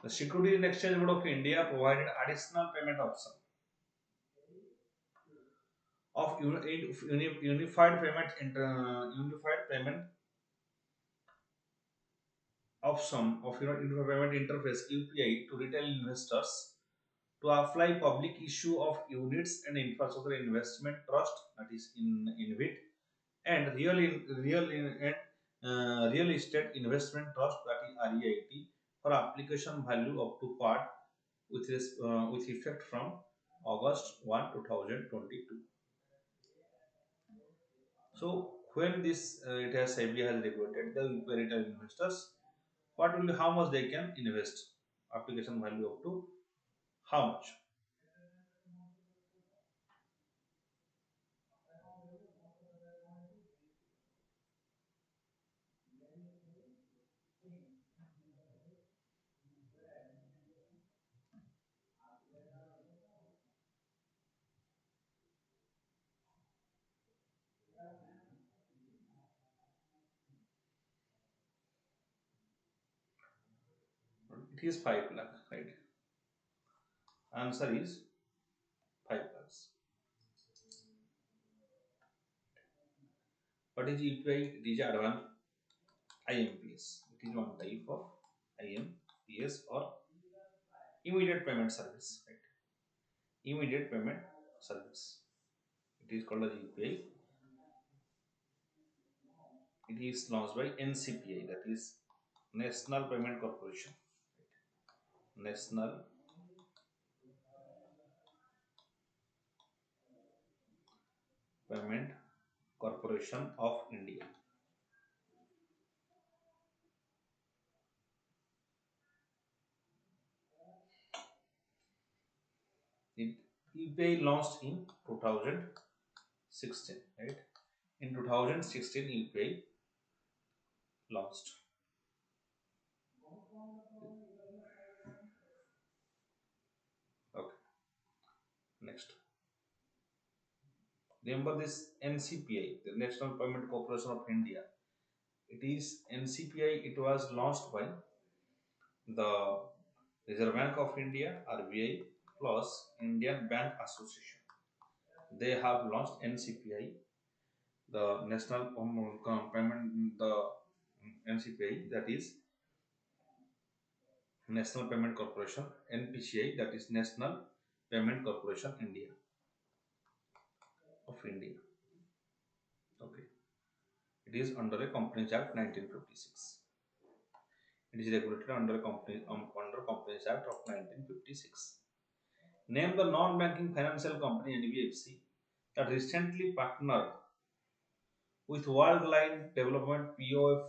A: The Securities and Exchange Board of India provided additional payment option of unified payment option of unified payment interface UPI to retail investors to apply public issue of units and infrastructure investment trust, that is in InvIT, and real estate investment trust, that is REIT, for application value up to part with effect from August 1, 2022. So when this it has SEBI has regulated the retail investors, what will how much they can invest? Application value up to how much? It is 5 lakh, right? Answer is 5 lakhs. What is UPI? It is advanced IMPS. It is one type of IMPS or immediate payment service, right? Immediate payment service. It is called as UPI. It is launched by NCPI, that is National Payment Corporation. National Payment Corporation of India. It UPI launched in 2016, right? In 2016, UPI launched. Okay, next. Remember this NCPI, the National Payment Corporation of India. It is NCPI. It was launched by the Reserve Bank of India (RBI) plus Indian Bank Association. They have launched NCPI, the National Payment, the NCPI, that is National Payment Corporation, NPCI, that is National Payment Corporation India of India. Okay, it is under a Companies Act 1956. It is regulated under Companies Act of 1956. Name the non-banking financial company NBFC that recently partnered with Worldline Development POF,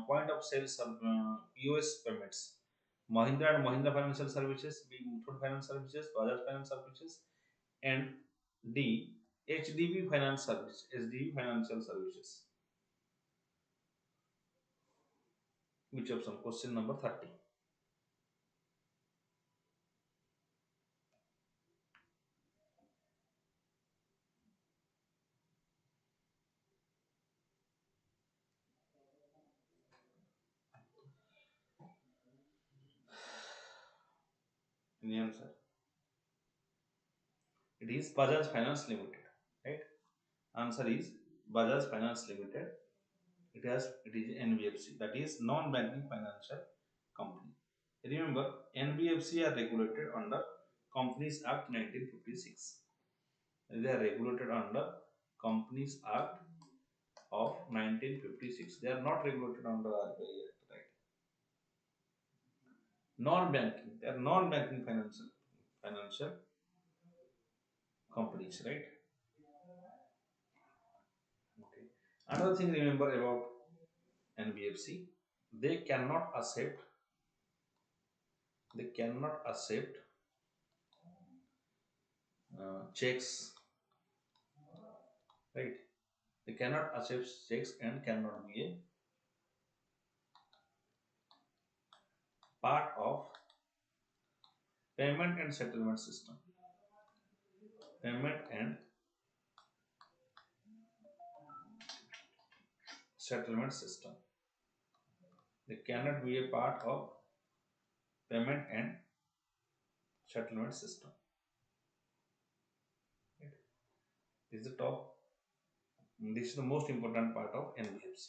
A: point of sale POS payments. Mahindra and Mahindra Financial Services, B Muthoot Finance Services, Bajaj Finance Services, and D HDB Finance Service, HDB Financial Services. Which option? Question number 30. Any answer? It is Bajaj Finance Limited, right? Answer is Bajaj Finance Limited. It is NBFC, that is non-banking financial company. Remember, NBFC are regulated under Companies Act 1956. They are regulated under Companies Act of 1956. They are not regulated under RBI Act, right? Non-banking. They are non-banking financial companies, right? Okay. Another thing remember about NBFC, they cannot accept they cannot accept checks, right? They cannot accept checks and cannot be a part of payment and settlement system. Payment and settlement system. They cannot be a part of payment and settlement system. Right? This is the top. This is the most important part of NBFC.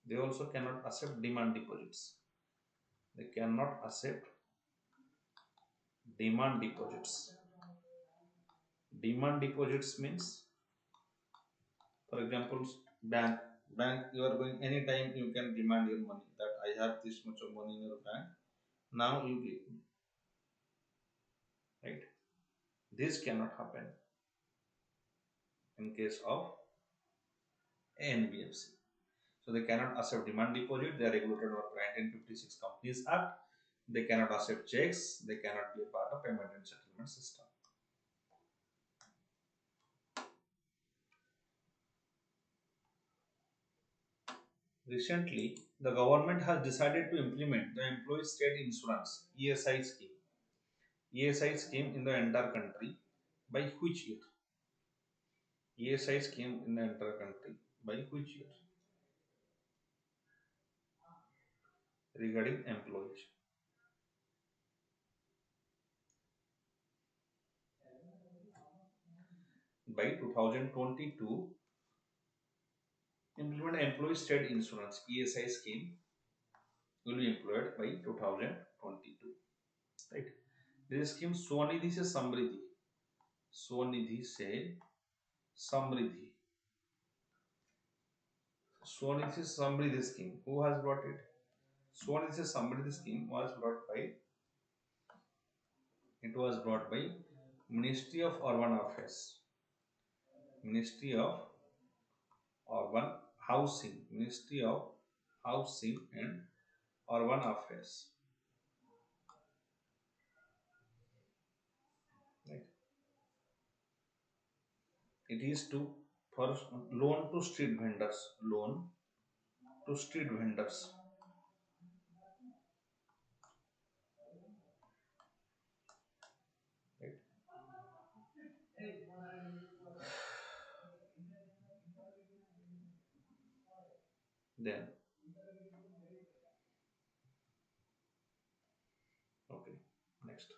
A: They also cannot accept demand deposits. They cannot accept demand deposits. Demand deposits means, for example, bank. Bank, you are going anytime you can demand your money. That I have this much of money in your bank. Now you give me. Right? This cannot happen in case of NBFC. So they cannot accept demand deposit. They are regulated under 1956 Companies Act. They cannot accept checks. They cannot be a part of payment and settlement system. Recently, the government has decided to implement the Employee State Insurance (ESI) scheme. ESI scheme in the entire country by which year? ESI scheme in the entire country by which year? Regarding employees. By 2022, implement Employee State Insurance (ESI) scheme will be employed by 2022. Right? This scheme Swanidhi se Samriddhi. Swanidhi se Samriddhi. Swanidhi se Samriddhi scheme. Who has brought it? So what is this Samriddhi scheme was brought by, it was brought by Ministry of Urban Affairs, Ministry of Urban Housing, Ministry of Housing and Urban Affairs. Right. It is to for loan to street vendors, loan to street vendors. Right. Then okay. Next.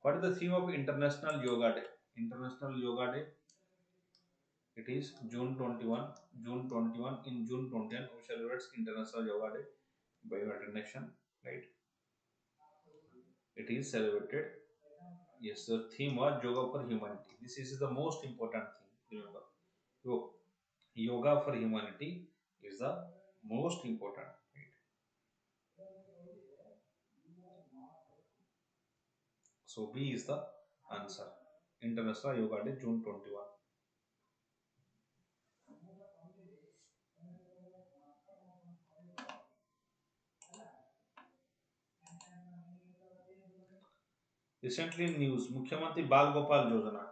A: What is the theme of International Yoga Day? International Yoga Day. It is June 21. June 21. In June 21, we celebrate International Yoga Day by United Nations. Right. It is celebrated. Yes, the theme was Yoga for Humanity. This is the most important thing. Remember, yoga for humanity is the most important. Right? So B is the answer. International Yoga Day, June 21. Recently in news, Mukhyamantri Bal Gopal Yojana.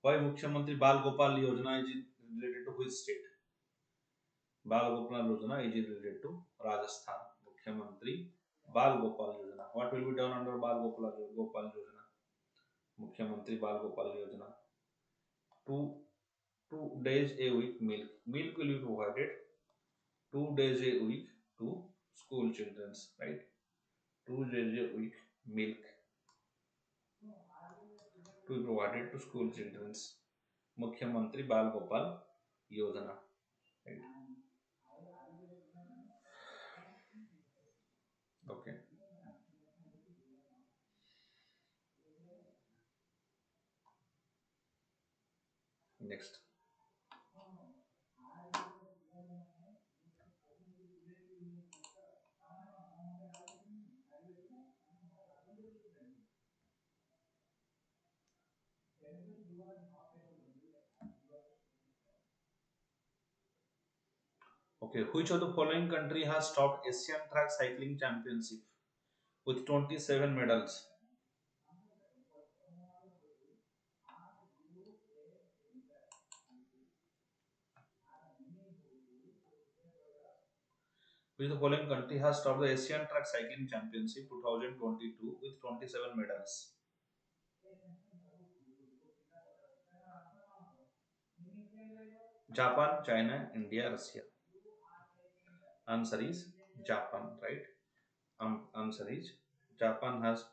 A: Why Mukhyamantri Bal Gopal Yojana is related to which state? Bal Gopal Yojana is related to Rajasthan. Mukhyamantri Bal Gopal Yojana. What will be done under Gopal Yojana? Mukhyamantri Bal Gopal Yojana. Two 2 days a week milk. Milk will be provided 2 days a week to school childrens, right? 2 days a week milk to be provided to school childrens. Mukhyamantri Bal Gopal Yojana. Right? Okay. Next. Okay. Which of the following country has topped Asian Track Cycling Championship with 27 medals? Which of the following country has topped the Asian Track Cycling Championship 2022 with 27 medals? Japan, China, India, Russia. Answer is Japan, right? Answer is Japan has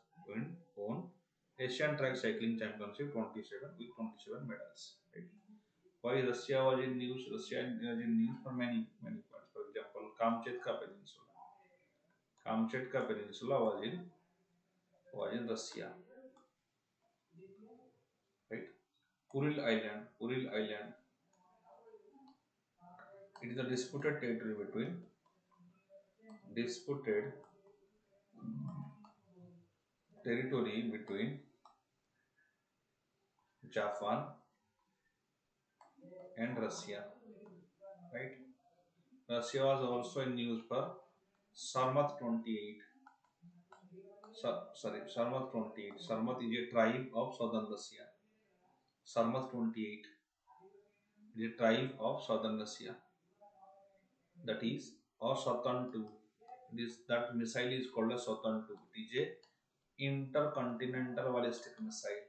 A: won Asian Track Cycling Championship 27 with 27 medals. Right? Why Russia was in news? Russia was in news for many points. For example, Kamchatka Peninsula. Kamchatka Peninsula was in Russia, right? Kuril Island. Kuril Island. It is a disputed territory between Japan and Russia, right? Russia was also in news for Sarmat 28. Sarmat 28. Sarmat is a tribe of southern Russia. Sarmat 28 is a tribe of southern Russia. That is, or Satan 2. That missile is called a Satan 2. It is a intercontinental ballistic missile.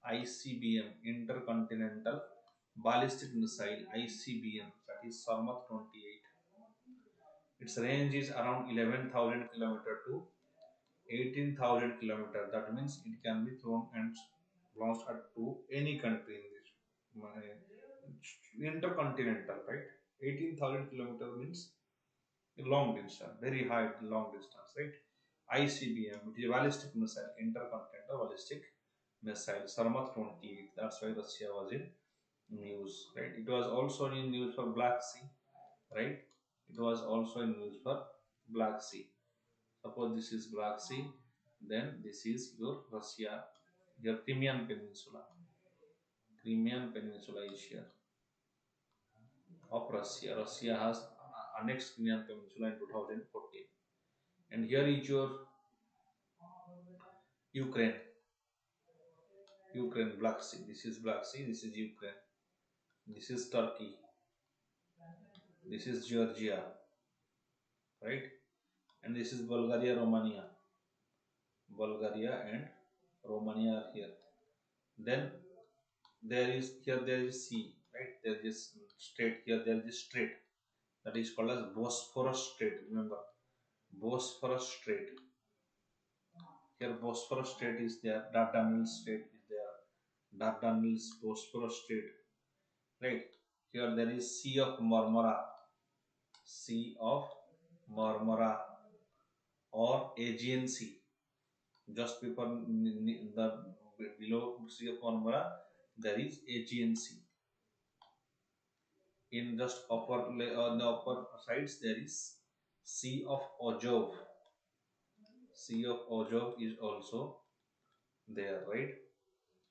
A: ICBM, Intercontinental Ballistic Missile, ICBM, that is Sarmat 28. Its range is around 11,000 km to 18,000 km. That means it can be thrown and launched at to any country in this intercontinental, right? 18,000 km means a long distance, very high long distance, right? ICBM, it is a ballistic missile, intercontinental ballistic missile, Sarmat 28. That's why Russia was in news, right? It was also in news for Black Sea, right? It was also in news for Black Sea. Suppose this is Black Sea, then this is your Russia, your Crimean Peninsula. Crimean Peninsula is here of Russia. Russia has annexed Crimean Peninsula in 2014. And here is your Ukraine, Ukraine Black Sea. This is Black Sea. This is Ukraine. This is Turkey. This is Georgia, right? And this is Bulgaria, Romania. Bulgaria and Romania are here. Then there is sea, right? There is strait here. There is strait that is called as Bosphorus Strait. Remember, Bosphorus Strait. Here, Bosphorus Strait is there. Dardanelles Strait is there. Dardanelles, Bosphorus Strait, right? Here there is Sea of Marmara. Sea of Marmara or Aegean Sea. Just before the below Sea of Marmara, there is Aegean Sea. In just on the upper sides, there is Sea of Azov. Sea of Azov is also there, right?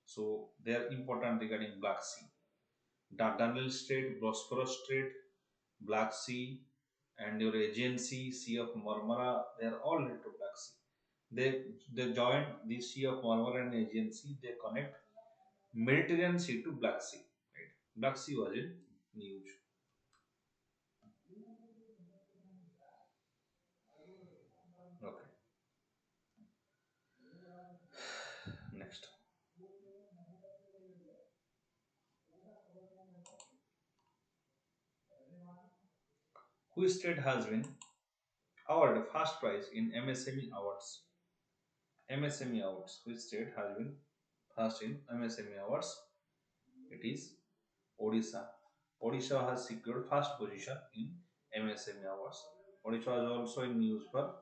A: So they are important regarding Black Sea. Dardanelles Strait, Bosphorus Strait, Black Sea, and your Aegean Sea, Sea of Marmara, they are all related to Black Sea. They join the Sea of Marmara and Aegean Sea. They connect Mediterranean Sea to Black Sea. Right? Black Sea was in news. Okay. Next, which state has been awarded first prize in MSME awards? MSME awards. Which state has been first in MSME awards? It is Odisha. Odisha has secured first position in MSME awards. Odisha is also in news for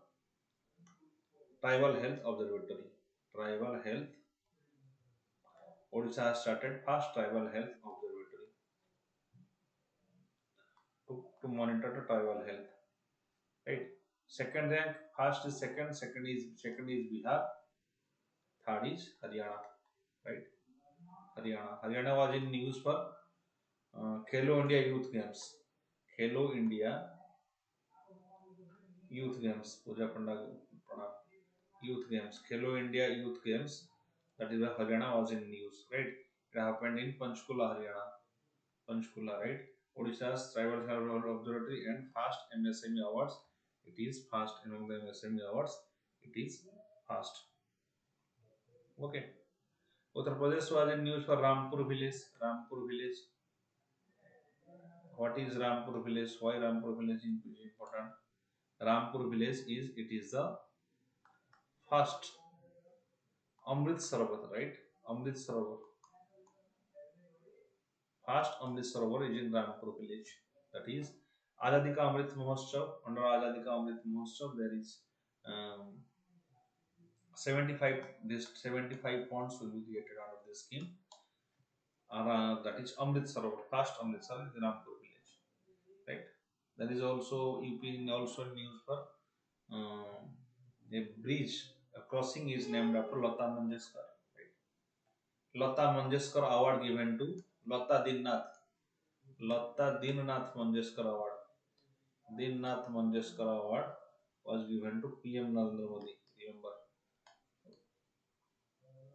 A: Tribal Health Observatory. Tribal Health. Odisha has started first Tribal Health Observatory to monitor the tribal health. Right. Second rank, first is second is Bihar, third is Haryana. Right. Haryana. Haryana was in news for Khelo India Youth Games. Khelo India Youth Games. Puja Panda Pranam. Youth Games. Khelo India Youth Games. That is why Haryana was in news. Right. It happened in Panchkula, Haryana. Panchkula, right? Odisha's Tribal Health Observatory and first MSME Awards. It is first among the MSME Awards. It is first. Okay. Uttar Pradesh was in news for Rampur village. Rampur village. What is Rampur village? Why Rampur village is important? Rampur village is it is the first Amrit Sarovar, right? Amrit Sarovar. First Amrit Sarovar is in Rampur village. That is Azadi Ka Amrit Mahotsav. Under Azadi Ka Amrit Mahotsav, there is um, 75 this 75 ponds will be created out of this scheme. That is Amrit Sarovar. First Amrit Sarovar is Rampur village, right? There is also UP also news for a bridge, a crossing is named after Lata Mangeshkar. Right? Lata Mangeshkar award given to Lata Dinnath. Lata Dinnath Mangeshkar award. Dinnath Mangeshkar award was given to PM Narendra Modi. Remember,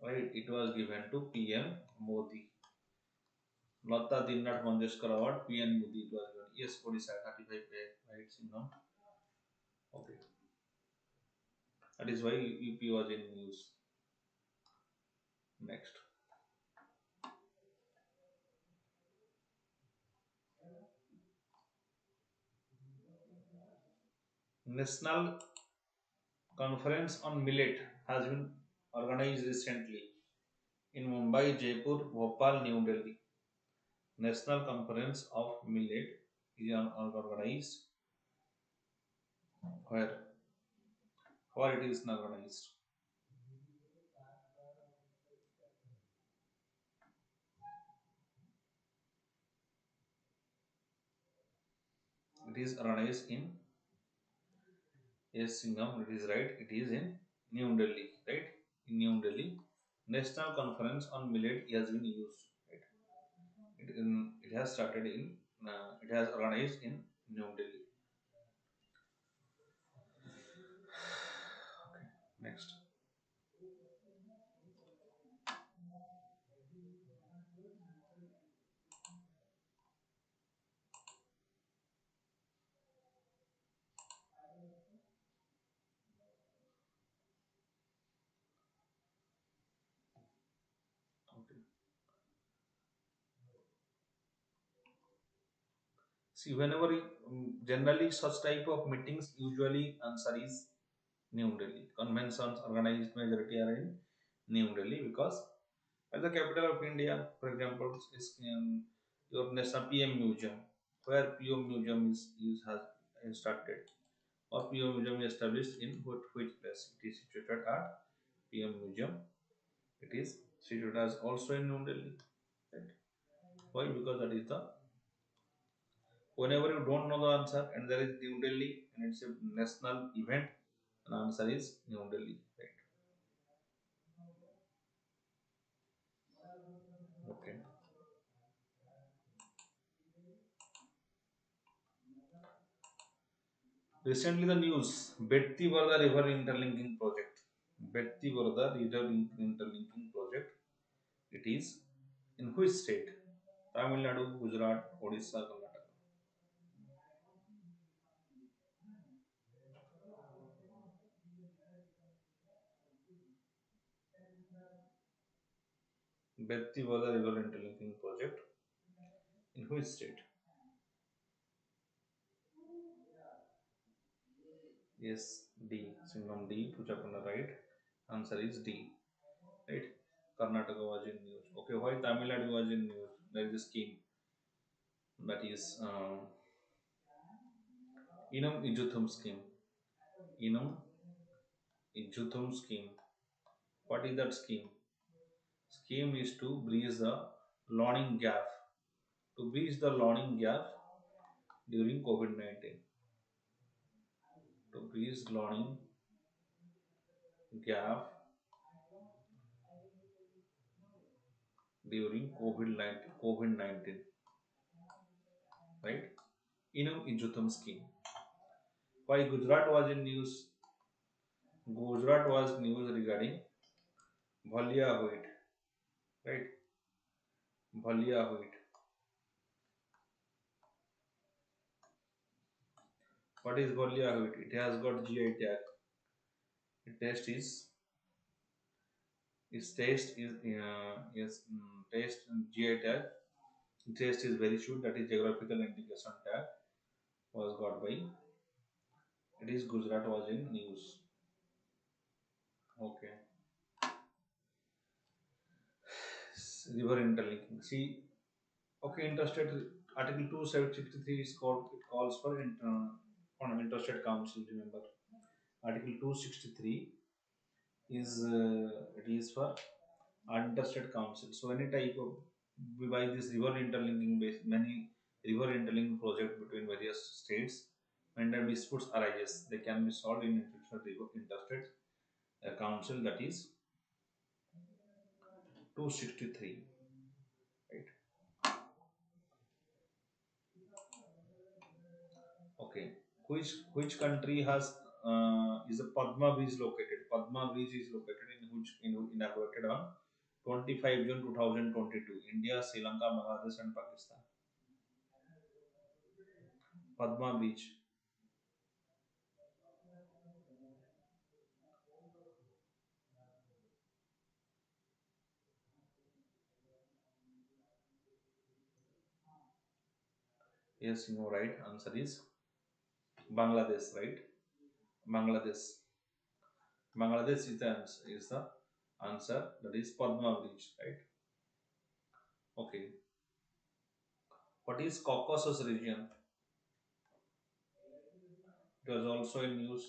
A: right? It was given to PM Modi. Lata Dinnath Mangeshkar award, PM Modi it was given. Yes, Odisha 35 right Singham. Okay, that is why UP was in news. Next, National Conference on Millet has been organized recently in Mumbai, Jaipur, Bhopal, New Delhi. National Conference of Millet is organized where? Where it is organized? It is organized in, yes, Singham, it is right. It is in New Delhi, right? In New Delhi, National Conference on Millet has been used. Right? It has started in. It has organized in New Delhi. Okay. Next. Okay. See, whenever generally such type of meetings, usually answer is New Delhi. Conventions organized majority are in New Delhi because as the capital of India, for example, is your National PM Museum, where PM Museum is started, or PM Museum is established in which place? It is situated at PM Museum. It is situated as also in New Delhi. Right? Why? Because that is the whenever you don't know the answer and there is New Delhi and it's a national event, and answer is New Delhi. Right? Okay. Recently, the news Betty Varda River Interlinking Project. Betty Varda River Interlinking Project. It is in which state? Tamil Nadu, Gujarat, Odisha, Karnataka. Betty Varda River Interlinking Project. In which state? Yes, D. Singham D. Puchapanda right. Answer is D. Right. Karnataka was in news. Okay, why Tamil Nadu was in news? There is a scheme that is Inam Ijuthum scheme. Inam Ijuthum scheme. What is that scheme? Scheme is to bridge the learning gap. To bridge the learning gap during COVID-19. To bridge learning gap during COVID-19, right? Inam Ijutham scheme. Why Gujarat was in news? Gujarat was news regarding Bhalia wheat, right? Bhalia wheat. What is Bhalia wheat? It has got GI tag. The taste is its taste is taste and GI tag. Taste is very sure. That is geographical indication tag was got by. It is Gujarat was in news. Okay. River interlinking. See, okay, interstate Article 263 is called, it calls for on interstate council. Remember, Article 263 is it is for interstate council. So any type of by this river interlinking base, many river interlinking project between various states, when the disputes arises, they can be solved in interstate council. That is 263, right? Okay. Which country has is a Padma Bridge located? Padma Bridge is located in which inaugurated on 25 June 2022. India, Sri Lanka, Bangladesh, and Pakistan. Padma Bridge. Yes, you know right. Answer is Bangladesh, right? Bangladesh. Bangladesh is the answer. That is Padma Bridge, right? Okay. What is Caucasus region? It was also in news.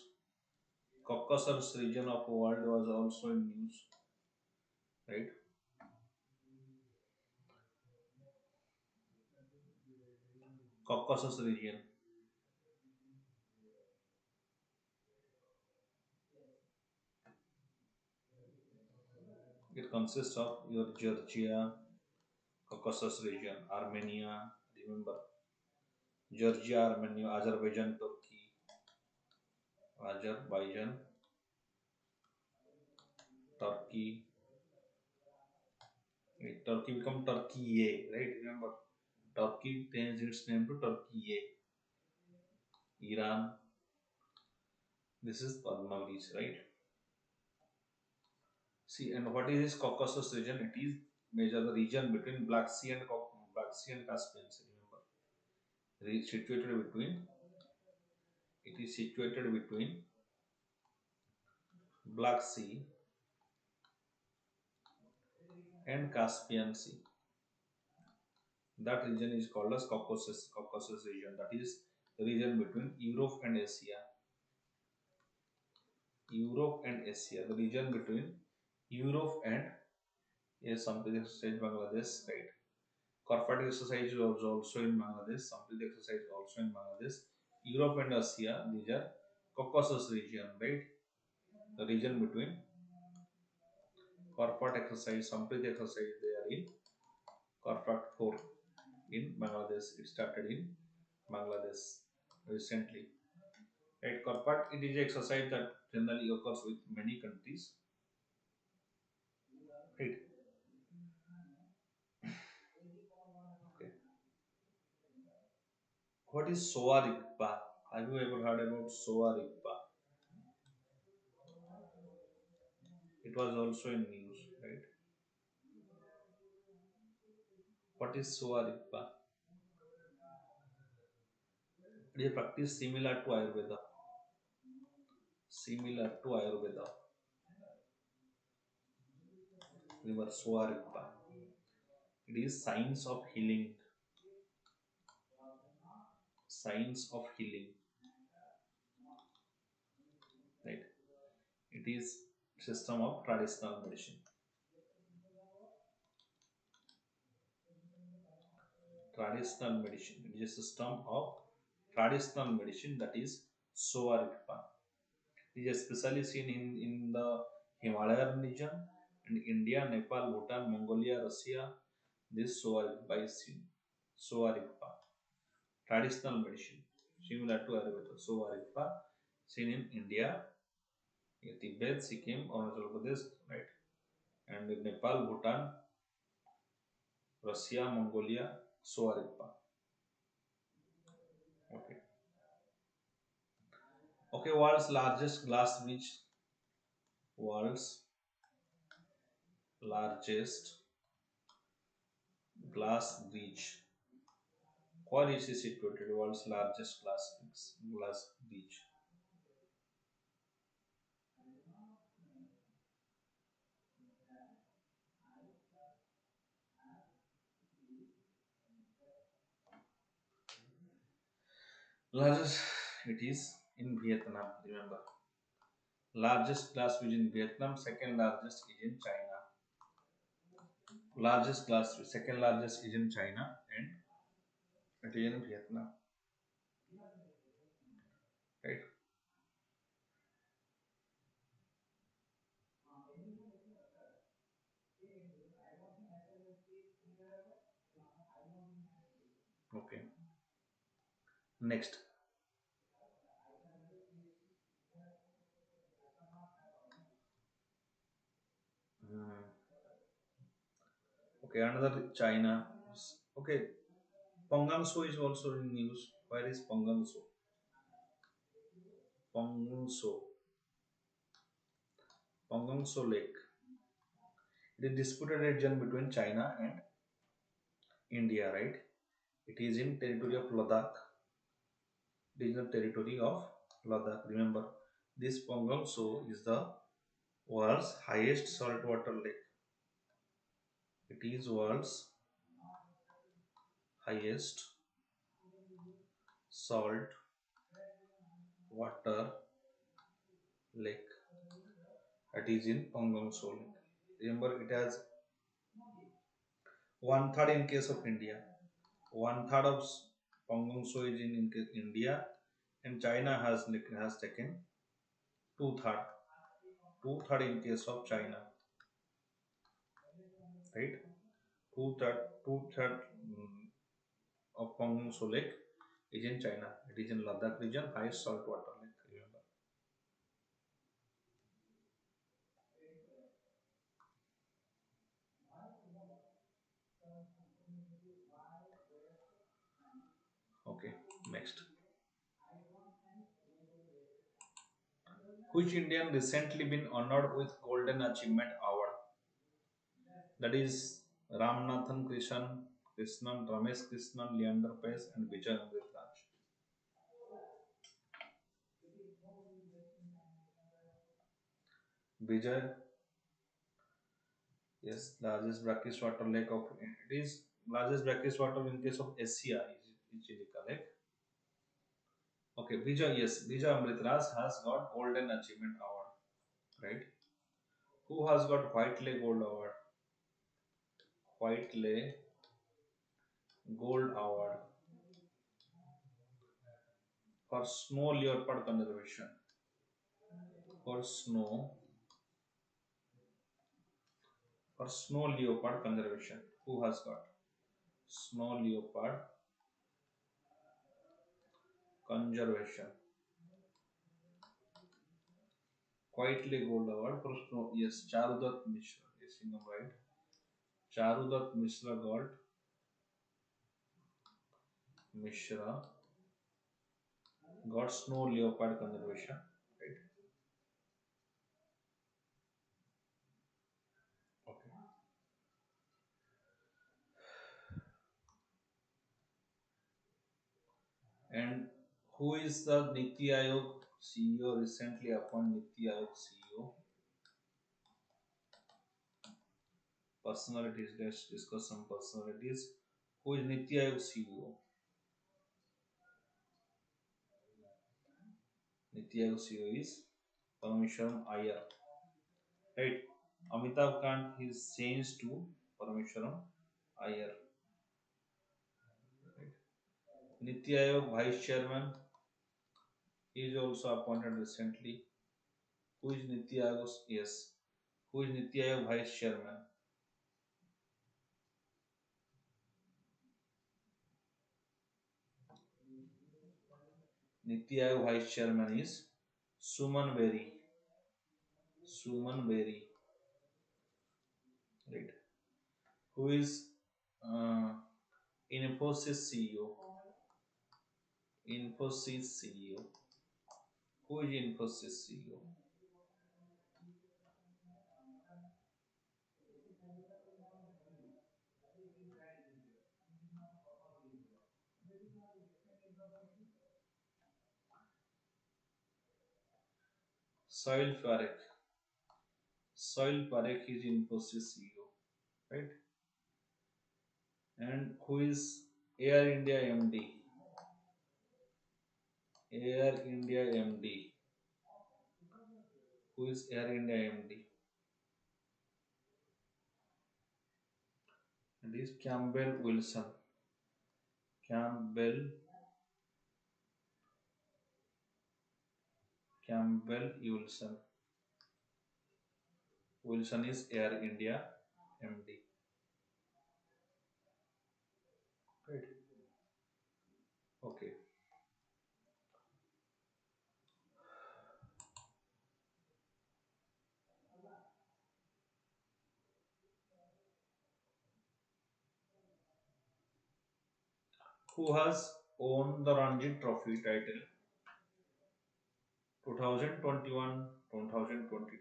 A: Caucasus region of world was also in news, right? Caucasus region. consists of your Georgia, Caucasus region, Armenia, remember Georgia, Armenia, Azerbaijan, Azerbaijan, Turkey. Turkey become Turkey, right? Remember, Turkey changed its name to Turkey. Iran. This is Padmavis, right? See, and what is this Caucasus region? It is major the region between Black Sea and Caspian Sea. Remember, situated between. It is situated between Black Sea and Caspian Sea. That region is called as Caucasus region. That is the region between Europe and Asia. Europe and Asia. The region between Europe and something exercise Bangladesh, right? Corporate exercise is also in Bangladesh. Something exercise also in Bangladesh. Europe and Asia. These are Caucasus region, right? The region between corporate exercise, something exercise they are in corporate 4 in Bangladesh. It started in Bangladesh recently. Right, corporate it is exercise that generally occurs with many countries. Right. Okay. What is Soa Rigpa? Have you ever heard about Soa Rigpa? It was also in news, right? What is Soa Rigpa? It is a practice similar to Ayurveda. Similar to Ayurveda. Remember Soa Rigpa. It is science of healing. Science of healing. Right. It is system of traditional medicine. Traditional medicine. It is a system of traditional medicine that is Soa Rigpa. It is especially seen in the Himalayan region and India, Nepal, Bhutan, Mongolia, Russia. This Soa Rigpa is seen. Soa Rigpa. Traditional medicine. Similar to Ayurveda. Soa Rigpa seen in India, Tibet, Sikkim, Arunachal Pradesh, right? And in Nepal, Bhutan, Russia, Mongolia, Soa Rigpa. Okay. Okay, world's largest glass bridge. World's largest glass bridge. Where is it situated? World's largest glass bridge. Largest, it is in Vietnam. Remember, largest glass bridge in Vietnam. Second largest is in China. Largest glass bridge. Second largest is in China, and it is in Vietnam. Right. Okay. Next. Hmm. Okay, another China. Okay, Pongangso is also in news. Where is Pongangso? Pongangso. Pongangso Lake. It is disputed region between China and India, right? It is in territory of Ladakh. It is the territory of Ladakh. Remember, this Pongangso is the world's highest saltwater lake. It is world's highest salt water lake. That is in Pongangso Lake. Remember, it has one third in case of India. One third of Pongangso is in India, and China has taken two third. Two third in case of China. right? Two third of Pangso Lake is in China. It is in Ladakh region, highest saltwater lake. Remember. Okay, next. Which Indian recently been honored with Golden Achievement Award? That is Ramnathan Krishnan, Ramesh Krishnan, Leander Paes, and Vijay Amritraj. Vijay, yes, largest brackish water lake of it is largest brackish water in case of SCI is Chilika Lake. Okay, Vijay, yes, Vijay Amritraj has got Golden Achievement Award, right? Who has got Whiteley Gold Award? Whiteley Gold Award for snow leopard conservation. For snow leopard conservation. Who has got snow leopard conservation? Quietly Gold Award for snow. Yes, Charudat Mishra. Yes, you know right. Charudat Mishra got snow leopard conservation. Right. Okay. And who is the Niti Aayog CEO? Recently appointed Niti Aayog CEO. Personalities. Let's discuss some personalities. Who is Niti Aayog CEO? Niti Aayog CEO is Parameshwaram Iyer. Right. Amitabh Kant is changed to Parameshwaram Iyer. Right. Niti Aayog Vice Chairman is also appointed recently. Who is Niti Aayog? Yes. Who is Niti Aayog Vice Chairman? Niti Aayog Vice Chairman is Suman Berry. Suman Berry. Right. Who is uh, Infosys CEO? Infosys CEO. Who is Infosys CEO? Soil Parekh. Soil Parekh is Infosys CEO. Right. And who is Air India MD? Air India MD. Who is Air India MD? It is Campbell Wilson. Campbell Campbell Wilson. Wilson is Air India MD. Right. Okay. Who has won the Ranji Trophy title 2021 2022?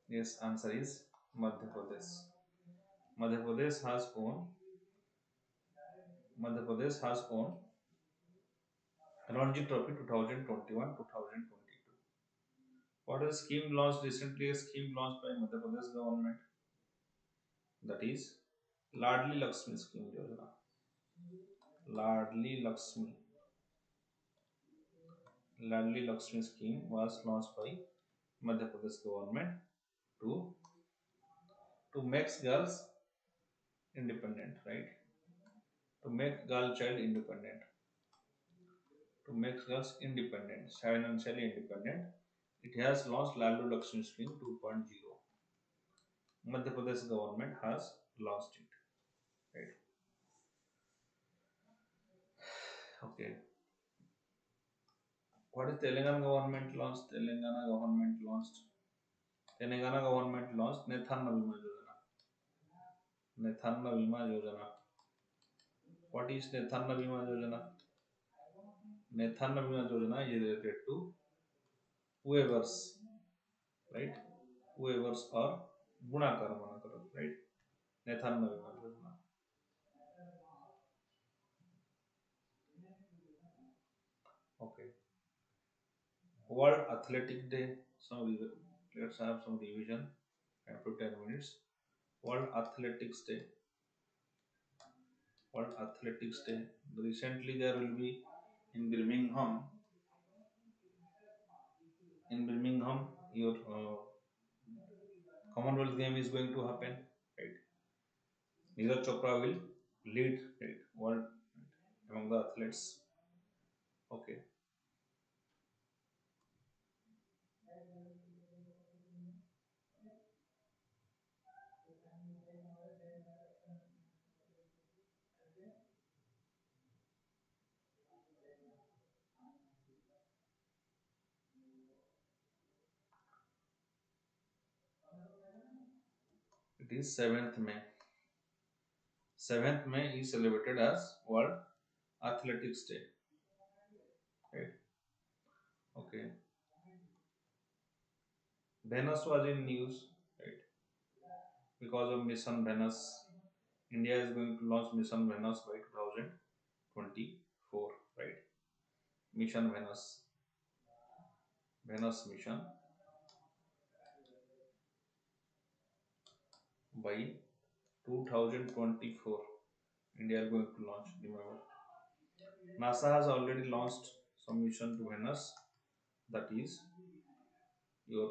A: Yes, answer is Madhya Pradesh. Madhya Pradesh has won. Madhya Pradesh has won Ranji Trophy 2021 2022. What is scheme launched recently? A scheme launched by Madhya Pradesh government, that is Ladli Lakshmi scheme Yojana. Ladli Lakshmi. Ladli Lakshmi scheme was launched by Madhya Pradesh government to make girls independent, right? To make girl child independent. to make girls independent, financially independent. It has launched Lalu Lakshmi Scheme 2.0. Madhya Pradesh government has launched it. Right. Okay. What is Telangana government launched? Telangana government launched Nethanna Bima Yojana. Nethanna Bima Yojana. What is Nethanna Bima Yojana? Nethanna Bima Yojana is related to whoever's, right? Whoever's or Gunakar Manakar, right? Nethanna Bima Yojana. Okay. World Athletic Day. Let's have some revision after 10 minutes. World Athletics Day. World Athletics Day. Recently, there will be in Birmingham. In Birmingham, your Commonwealth game is going to happen. Right? Neeraj Chopra will lead, right, world, right, among the athletes. Okay, it is 7th May. 7th May is celebrated as World Athletics Day. Right? Okay. Venus was in news, right? Because of Mission Venus. India is going to launch Mission Venus by 2024, right? Mission Venus. Venus mission by 2024. India is going to launch, remember. NASA has already launched some mission to Venus, that is your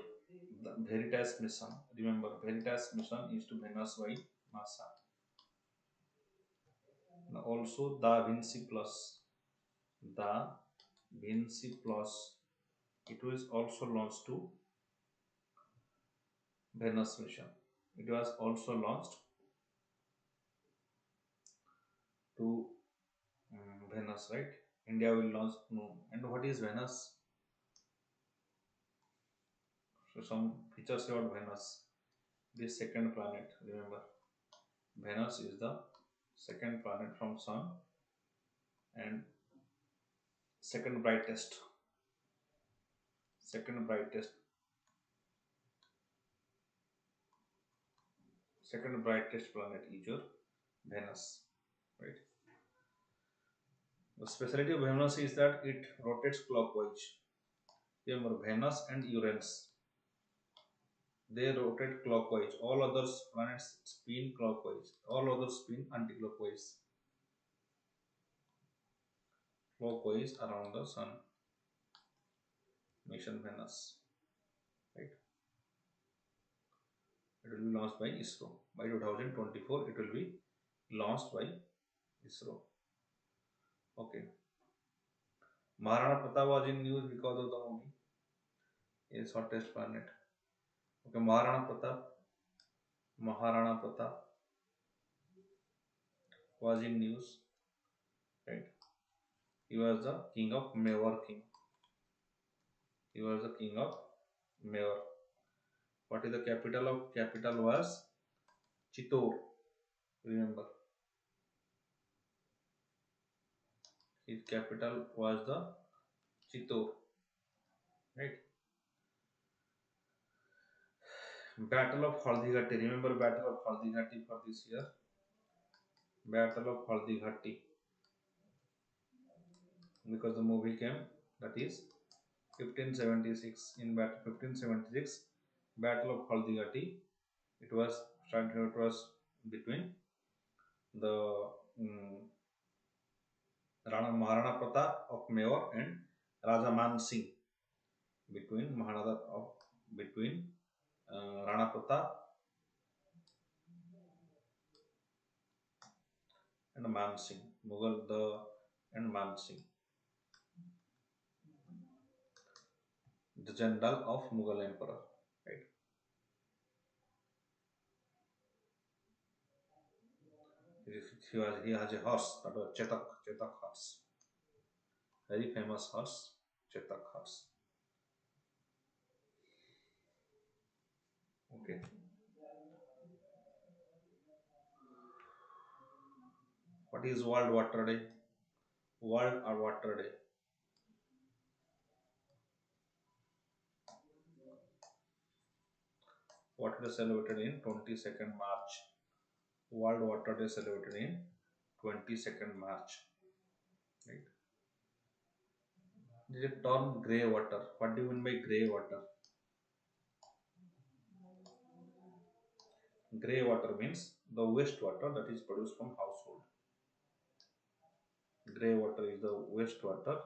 A: the Veritas mission. Remember, Veritas mission is to Venus by NASA. Now also Da Vinci Plus. Da Vinci Plus. It was also launched to Venus mission. It was also launched to Venus, right? India will launch Moon. And what is Venus? So some features about Venus. This second planet, remember, Venus is the second planet from Sun and second brightest, second brightest, second brightest planet is your Venus, right? The speciality of Venus is that it rotates clockwise. Remember, Venus and Uranus, they rotate clockwise. All other planets spin clockwise. All others spin anti-clockwise. Clockwise around the Sun. Mission Venus, right? It will be launched by ISRO. By 2024, it will be launched by ISRO. Okay. Maharana Pratap was in news because of the movie. Is hottest planet. Okay, Maharana Pratap was in news, right? He was the king of Mewar king. He was the king of Mewar. What is the capital of? Capital was Chittor. Remember, his capital was the Chittor, right? Battle of Haldighati. Remember Battle of Haldighati for this year. Battle of Haldighati, because the movie came, that is 1576. In battle 1576, Battle of Haldighati, it was between the Rana Maharana Pratap of Mewar and Raja Man Singh, between Rana Pratap and Man Singh, Mughal the and Man Singh. general of Mughal emperor. Right. He has a horse, that was Chetak horse, very famous horse, Chetak horse. Okay. What is World Water Day? World or Water Day. Water Day celebrated in 22nd March. World Water Day celebrated in 22nd March. Right. There is a term grey water. What do you mean by grey water? Grey water means the wastewater that is produced from household. Grey water is the wastewater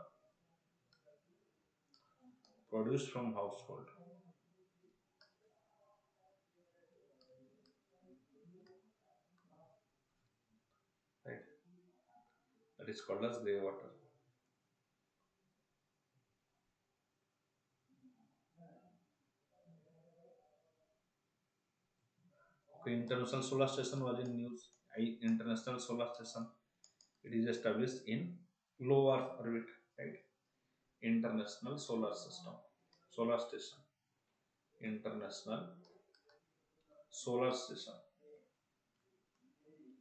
A: produced from household. Right. That is called as grey water. Okay, International Solar Station was in news. International Solar Station. It is established in low Earth orbit. Right. International Solar System. Solar Station. International Solar Station.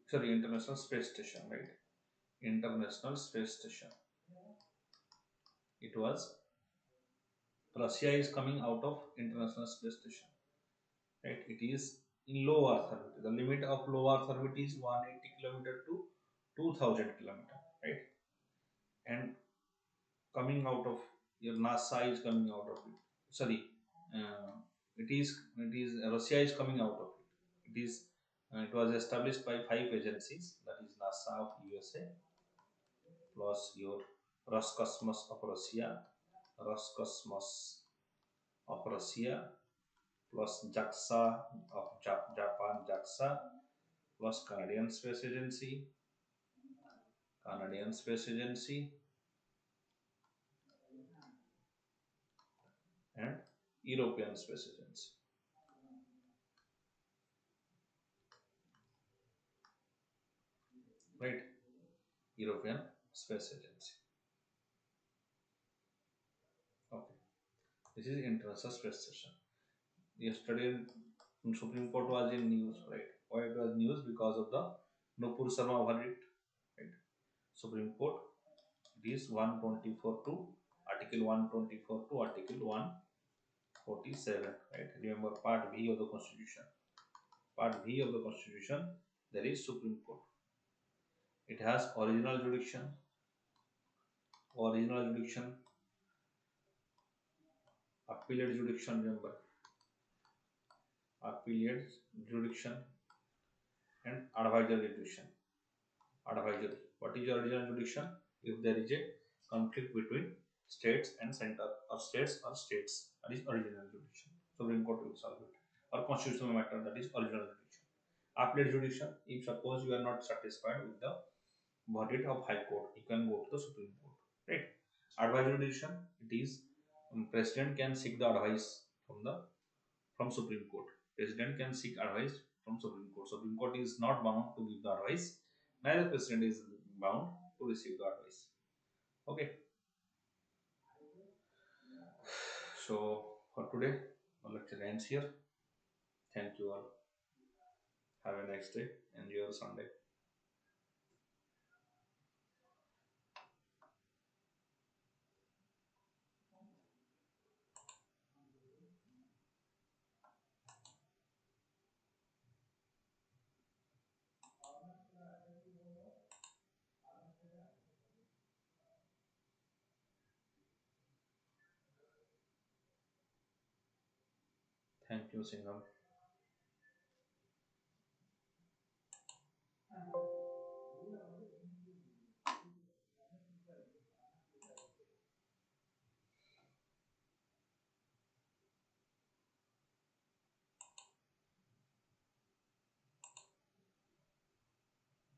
A: Sorry, International Space Station. Right. International Space Station. It was Russia is coming out of International Space Station. Right. It is in low Earth orbit. The limit of low Earth orbit is 180 kilometer to 2000 kilometer. Right. And coming out of your NASA is coming out of it. Sorry, uh, it is Russia is coming out of it. It was established by 5 agencies, that is NASA of USA plus your Roscosmos of Russia, Roscosmos of Russia plus JAXA of Japan, JAXA plus Canadian Space Agency, and European Space Agency. Right, European Space Agency. Okay, this is International Space Station. Yesterday, Supreme Court was in news, right? Why it was news? Because of the Nupur Sharma verdict, right? Supreme Court, it is 124 to Article 124 to Article 147, right? Remember Part B of the Constitution. Part B of the Constitution, there is Supreme Court. It has original jurisdiction, appellate jurisdiction, remember, appellate jurisdiction, and advisory jurisdiction. Advisory. What is your original jurisdiction? If there is a conflict between states and center, or states, that is original jurisdiction. Supreme Court will solve it. Or constitutional matter, that is original jurisdiction. Appellate jurisdiction. If suppose you are not satisfied with the verdict of High Court, you can go to the Supreme Court. Right. Advisory jurisdiction. It is President can seek the advice from Supreme Court. President can seek advice from Supreme Court. Supreme Court is not bound to give the advice. Neither President is bound to receive the advice. Okay. So for today, our lecture ends here. Thank you all. Have a nice day. Enjoy your Sunday. Thank you, Singham.